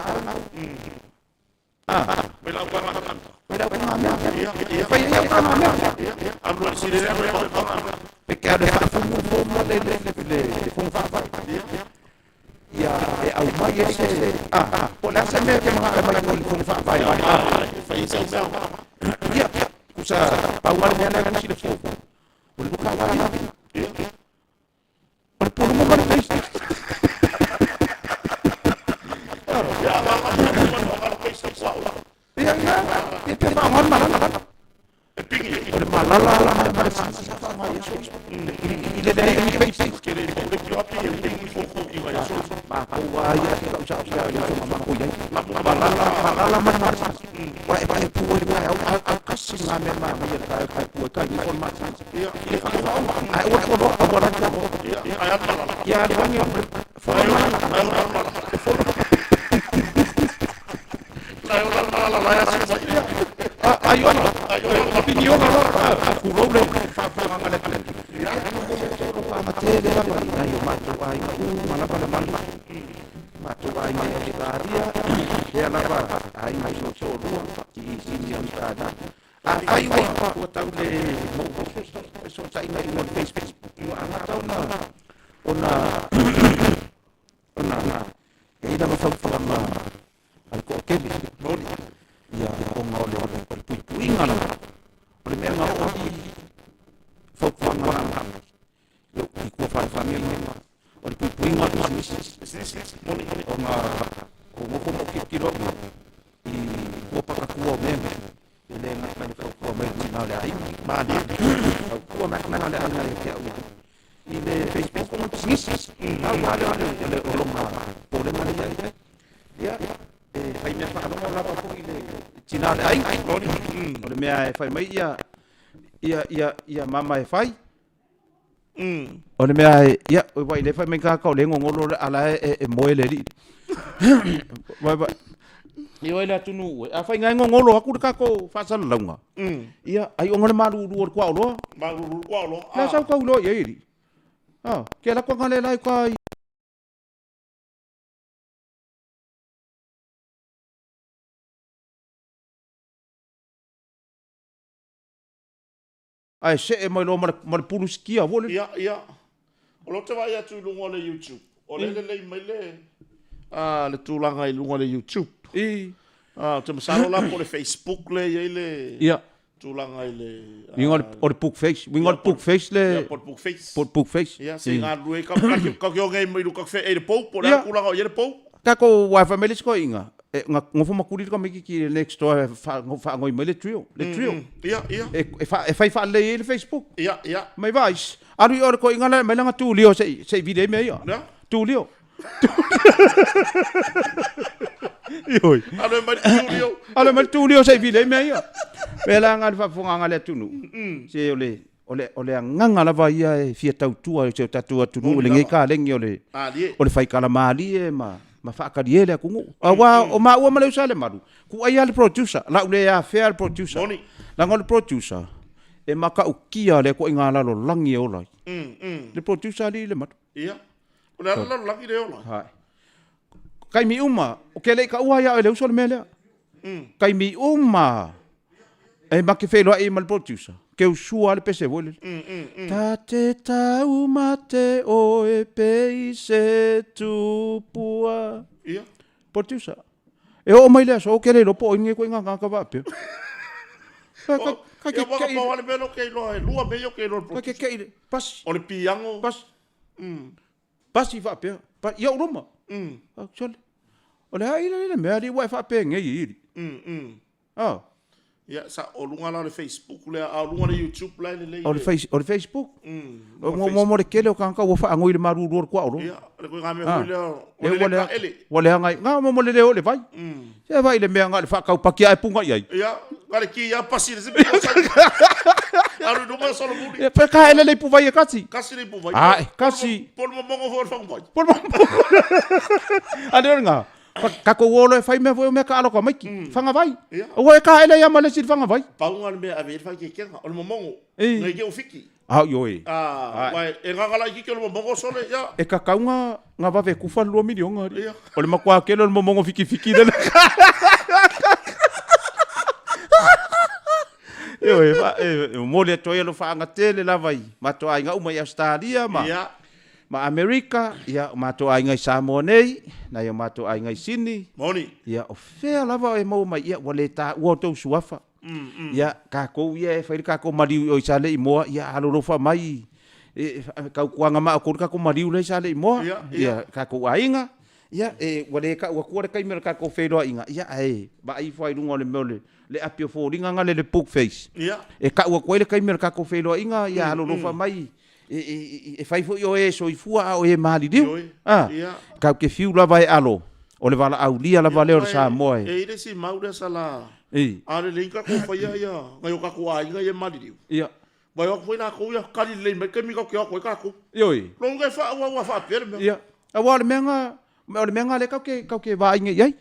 Pela kwa nga. Pela kwa nga. Ia. Fa ia kwa nga. Ia. Amro si de ya. Pecado fa mo le fon fa fa. Ya au mai ese por la semana que mai con fa fa ya kusa paula ne na si de fofo por lu ka por mo ma de ya te va mal mal por malala la ile de Facebook que le yo a pie el fofo y vaya ba wa ya ka usa ya ma ko ya malala ma wa e ba e pu e ba ka si na me ma ya ka pu ka ni forma ya ai wa ko ba ya ba ni ayo opinión ahora curoble fa ngale ya pa matele la ayo mato ai mana para manda mato ai mai dia ya la ba ai mai so ti si on strada ai wa tau le mo so sai mai no Facebook ana tau na ona e da fa ma al ko ke moni ya o ngole pui ngala o me nga o di fo fa ma yo ki ko fa família o pui ngala moni o nga o mo ko ki ro i ko pa ka ko me ele na ko me na le ai ma di ko na le ai ya ile Facebook ko sis ale o lo ma o le ma ya ai me fa la pa ko ile China ai o le mea e fai mai ia mama e fai o le mea ia o vai le fai mai ka le ngolo ala e moe le ri vai i oi la tunu a fai ngai ngolo aku ka ko fa sa longa ia ai o ngole malu lu kwa lo la sa ka lo ia ri ke la ko ngale lai ka ai se e mai lo mal pulu skia vole ia o lo te vai atu lungo le YouTube o le mai le le tulanga i lungo le YouTube te masalo la po le Facebook le le ia tulanga i le wingon o le book face wingon book face le book face ia se nga rue ka ngai mai lu ka fe e le po le kulanga i le po ka ko wa family ko inga ngofo makuri ka miki ki next door fa ngoi mele trio Ia. e fai fa le Facebook Ia. mai vais aru ora ko ingala mai langa tu lio sei video me ia tu lio Ioi. Ale mai tu lio sei video me ia me langa fa funga ngale tunu se ole nganga lava ia e fia tau tua se tatu tunu le ngai ka lengi ole fai kala mali e ma fa ka diele ku awa o ma o male sale maru ku ai ale producer la ule a fair producer la ngol producer e maka ukia le ko ingala lo langi ola le producer le matu ia ole lo langi le ola hai kai mi uma o ke le ka ua ya le usol mele kai mi uma e ma ke felo e mal producer ke usua le pese vole ta te tau mate o e pe se tu pua ia producer e o mai le so ke le lo po inge ko inga ka va pe ka wale belo ke lo lua meio ke lo ke pas ole piango pas i va pe pa yo roma actually ole ai le me ali wa fa pe nge iri ia sa o lunga la le Facebook le a lunga le YouTube la le o le Facebook mo le kele o kanka wo fa ngoi le maru ro kwa ro ia le ko ngame ho le wale ngai nga mo le le vai se vai le me nga le fa ka pakia e punga ia ia ngale ki ia pasi le se pe aru no ma solo budi pe ka ele le pu vai kasi le pu vai ai kasi pol mo mongo for fang vai pol mo ade nga ka ko wolo e fai me vo me ka alo ka maki fanga vai o e ka ele ya male si fanga vai pa unga me a ver fa ke o mo mongo ngai ke o fiki yo e vai e nga la ki ke o mo mongo sole ya e ka kaunga nga va ve ku fa lo milion ngari o le makwa ke lo mo mongo fiki le yo e mo le to lo fa nga tele la vai ma to ai nga uma ya Australia ma Amerika ia mato ai ngai Samoa nei na ia mato ai ngai Sydney moni ia o fea lava e mau mai ia wale ta ua tau suafa ia ka ko ia e fairi ka ko mari o sale i moa ia alo fa mai ka kuanga ma ko ka ko mari le sale i moa ia ka ko ainga ia e wale ka ua ko kai mer ka ko fero inga ia ai ba ai foi lungo le mole le apio fo ringa ngale le book face ia e ka ua ko le kai mer ka ko fero inga ia alo fa mai e fai fo yo e so i fua o e mali dio ka ke fiu lava e alo o le vala aulia lava le o sa moe e ire si maure sala ale le ka ko fa ia ngai ka ko ai ngai e mali dio ia vai o foi na ko ia kali le me ke mi ko ka ko yo lo ngai fa wa fa per me ia a wa le menga le ka ke va ngai ai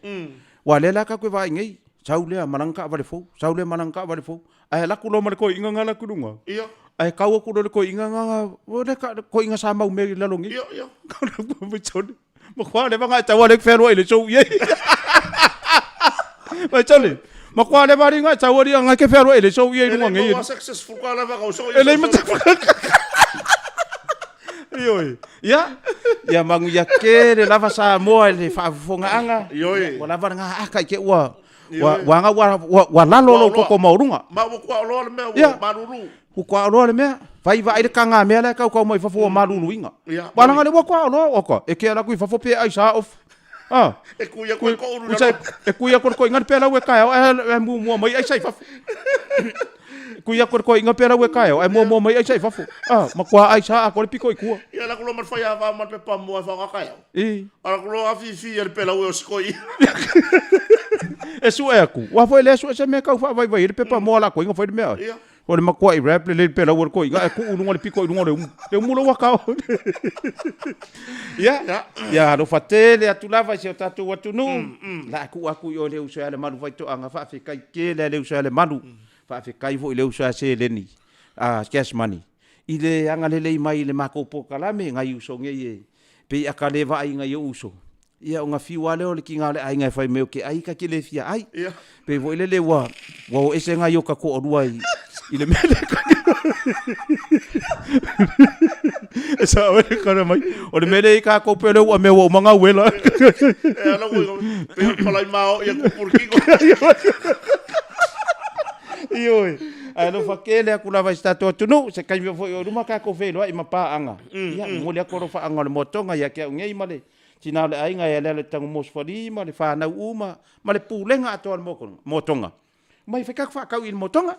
wa le la ka ko va ngai saule manangka vale fo saule manangka vale fo ai la ku lo mar ko inga ngala ku dunga ia ai kau ko le ko inga nga ole ka ko inga sa mau me la longi ia ka mo chon mo kwa le banga ta wa le fero ile so ye ma chole mo kwa le bari nga ta wa ri nga ke fero ile so ye no ngi wa successful ka la va ko so ele ma ya mangu ya ke le lava sa mo le fa fonga anga wala va nga aka ke wa lalo ko maurunga ma ko lo le me maruru ku kwa lo le me vai vai ka nga me la ka mo fa fo maruru inga bana nga le kwa lo ko e ke la ku fa fo pe ai sa of e ku ya ko uru e ku ya ko inga pe la we ka e mo mai ai sai fa ku ya ko inga pe la we ka e mo mai ai sai fa fo ma kwa ai sa ko le piko i ku ya la ku lo mar fa ya va mar pe pa mo fa ka ya ala ku lo afi fi el pe la we sko i e su e ku wa foi le su se me ka fa vai vai pe pa mo la ko inga foi me o le makua i rap le pela ua ko inga e ku ununga le piko i runga le umulo waka ia lo fatele atu lava se o tatu watu nu la ku aku i o le usa le malu vai to anga fa fe kai ke le usa le malu fa fe kai vo le usa se leni cash money i le anga le mai le mako Poka Malie ngai uso nge pe akale va inga i uso ia nga fiwa le o le kinga le ai ngai fai me ke ai ka ke le fia ai pe vo le wa o ese ngai o ka ko orua ile mele esa o kana mai o le mele ka ko pele o me o manga wela ala wo pe palai mao ia ko porkigo io ai no fakele ku lava sta to tunu se kai me foi o ruma ka ko velo ai mapa anga ia mo le ko fa anga le motonga ia ke ngei male tina le ainga e le tango mosfali ma le fa na uma ma le pulenga ato al motonga mai fa ka kau il motonga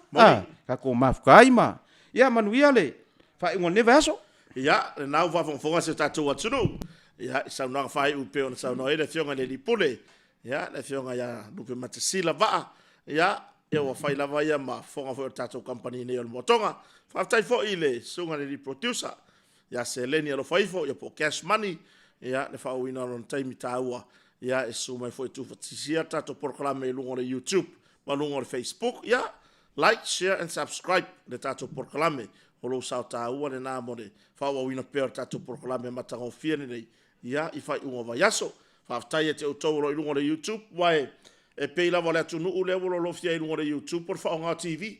ka ko mafkai ma ia manuia le fa ingo ne vaso ia le nau fafonga se tatou atunu ia sa no fai u pe on sa no ele fionga le lipule ia le fionga ia lupe matasila va ia e wa fai lava ia ma fonga fo tatou company ne o motonga fa tai fo ile sunga le producer ia se leni alo fai fo ia po cash money ia le fa wina on time taua ia e suma fo tu fatisia tatou proclame lungo le YouTube ma lungo le Facebook ia like share and subscribe le tatou proclame holo sao taua le na mo le fa wina per tatou proclame matango fiene nei ia i fai unga vai aso fa tai e te utoro i lungo le YouTube wai e pei lava le atunu ule wolo lo fia i lungo le YouTube por fa onga TV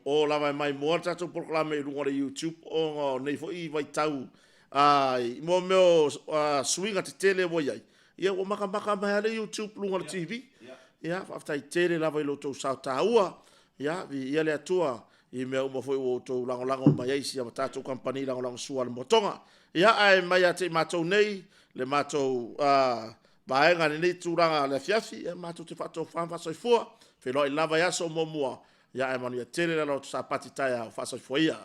o lava mai mo tatou proclame i lungo le YouTube o nei fo i vai tau ai mo meo swinga te tele wo ia ia o maka mai le YouTube lungo le TV ia fa tai tele lava i loto sao taua ia ia le atua i mea uma foi o to lango mai ai sia tatou company lango sua le motonga ia ai mai ate matou nei le matou baenga ni turanga le fiafi e matou te fato fa so fua fe lo lava ya so momua ia e manu tele la lo sa patita ya fa so ia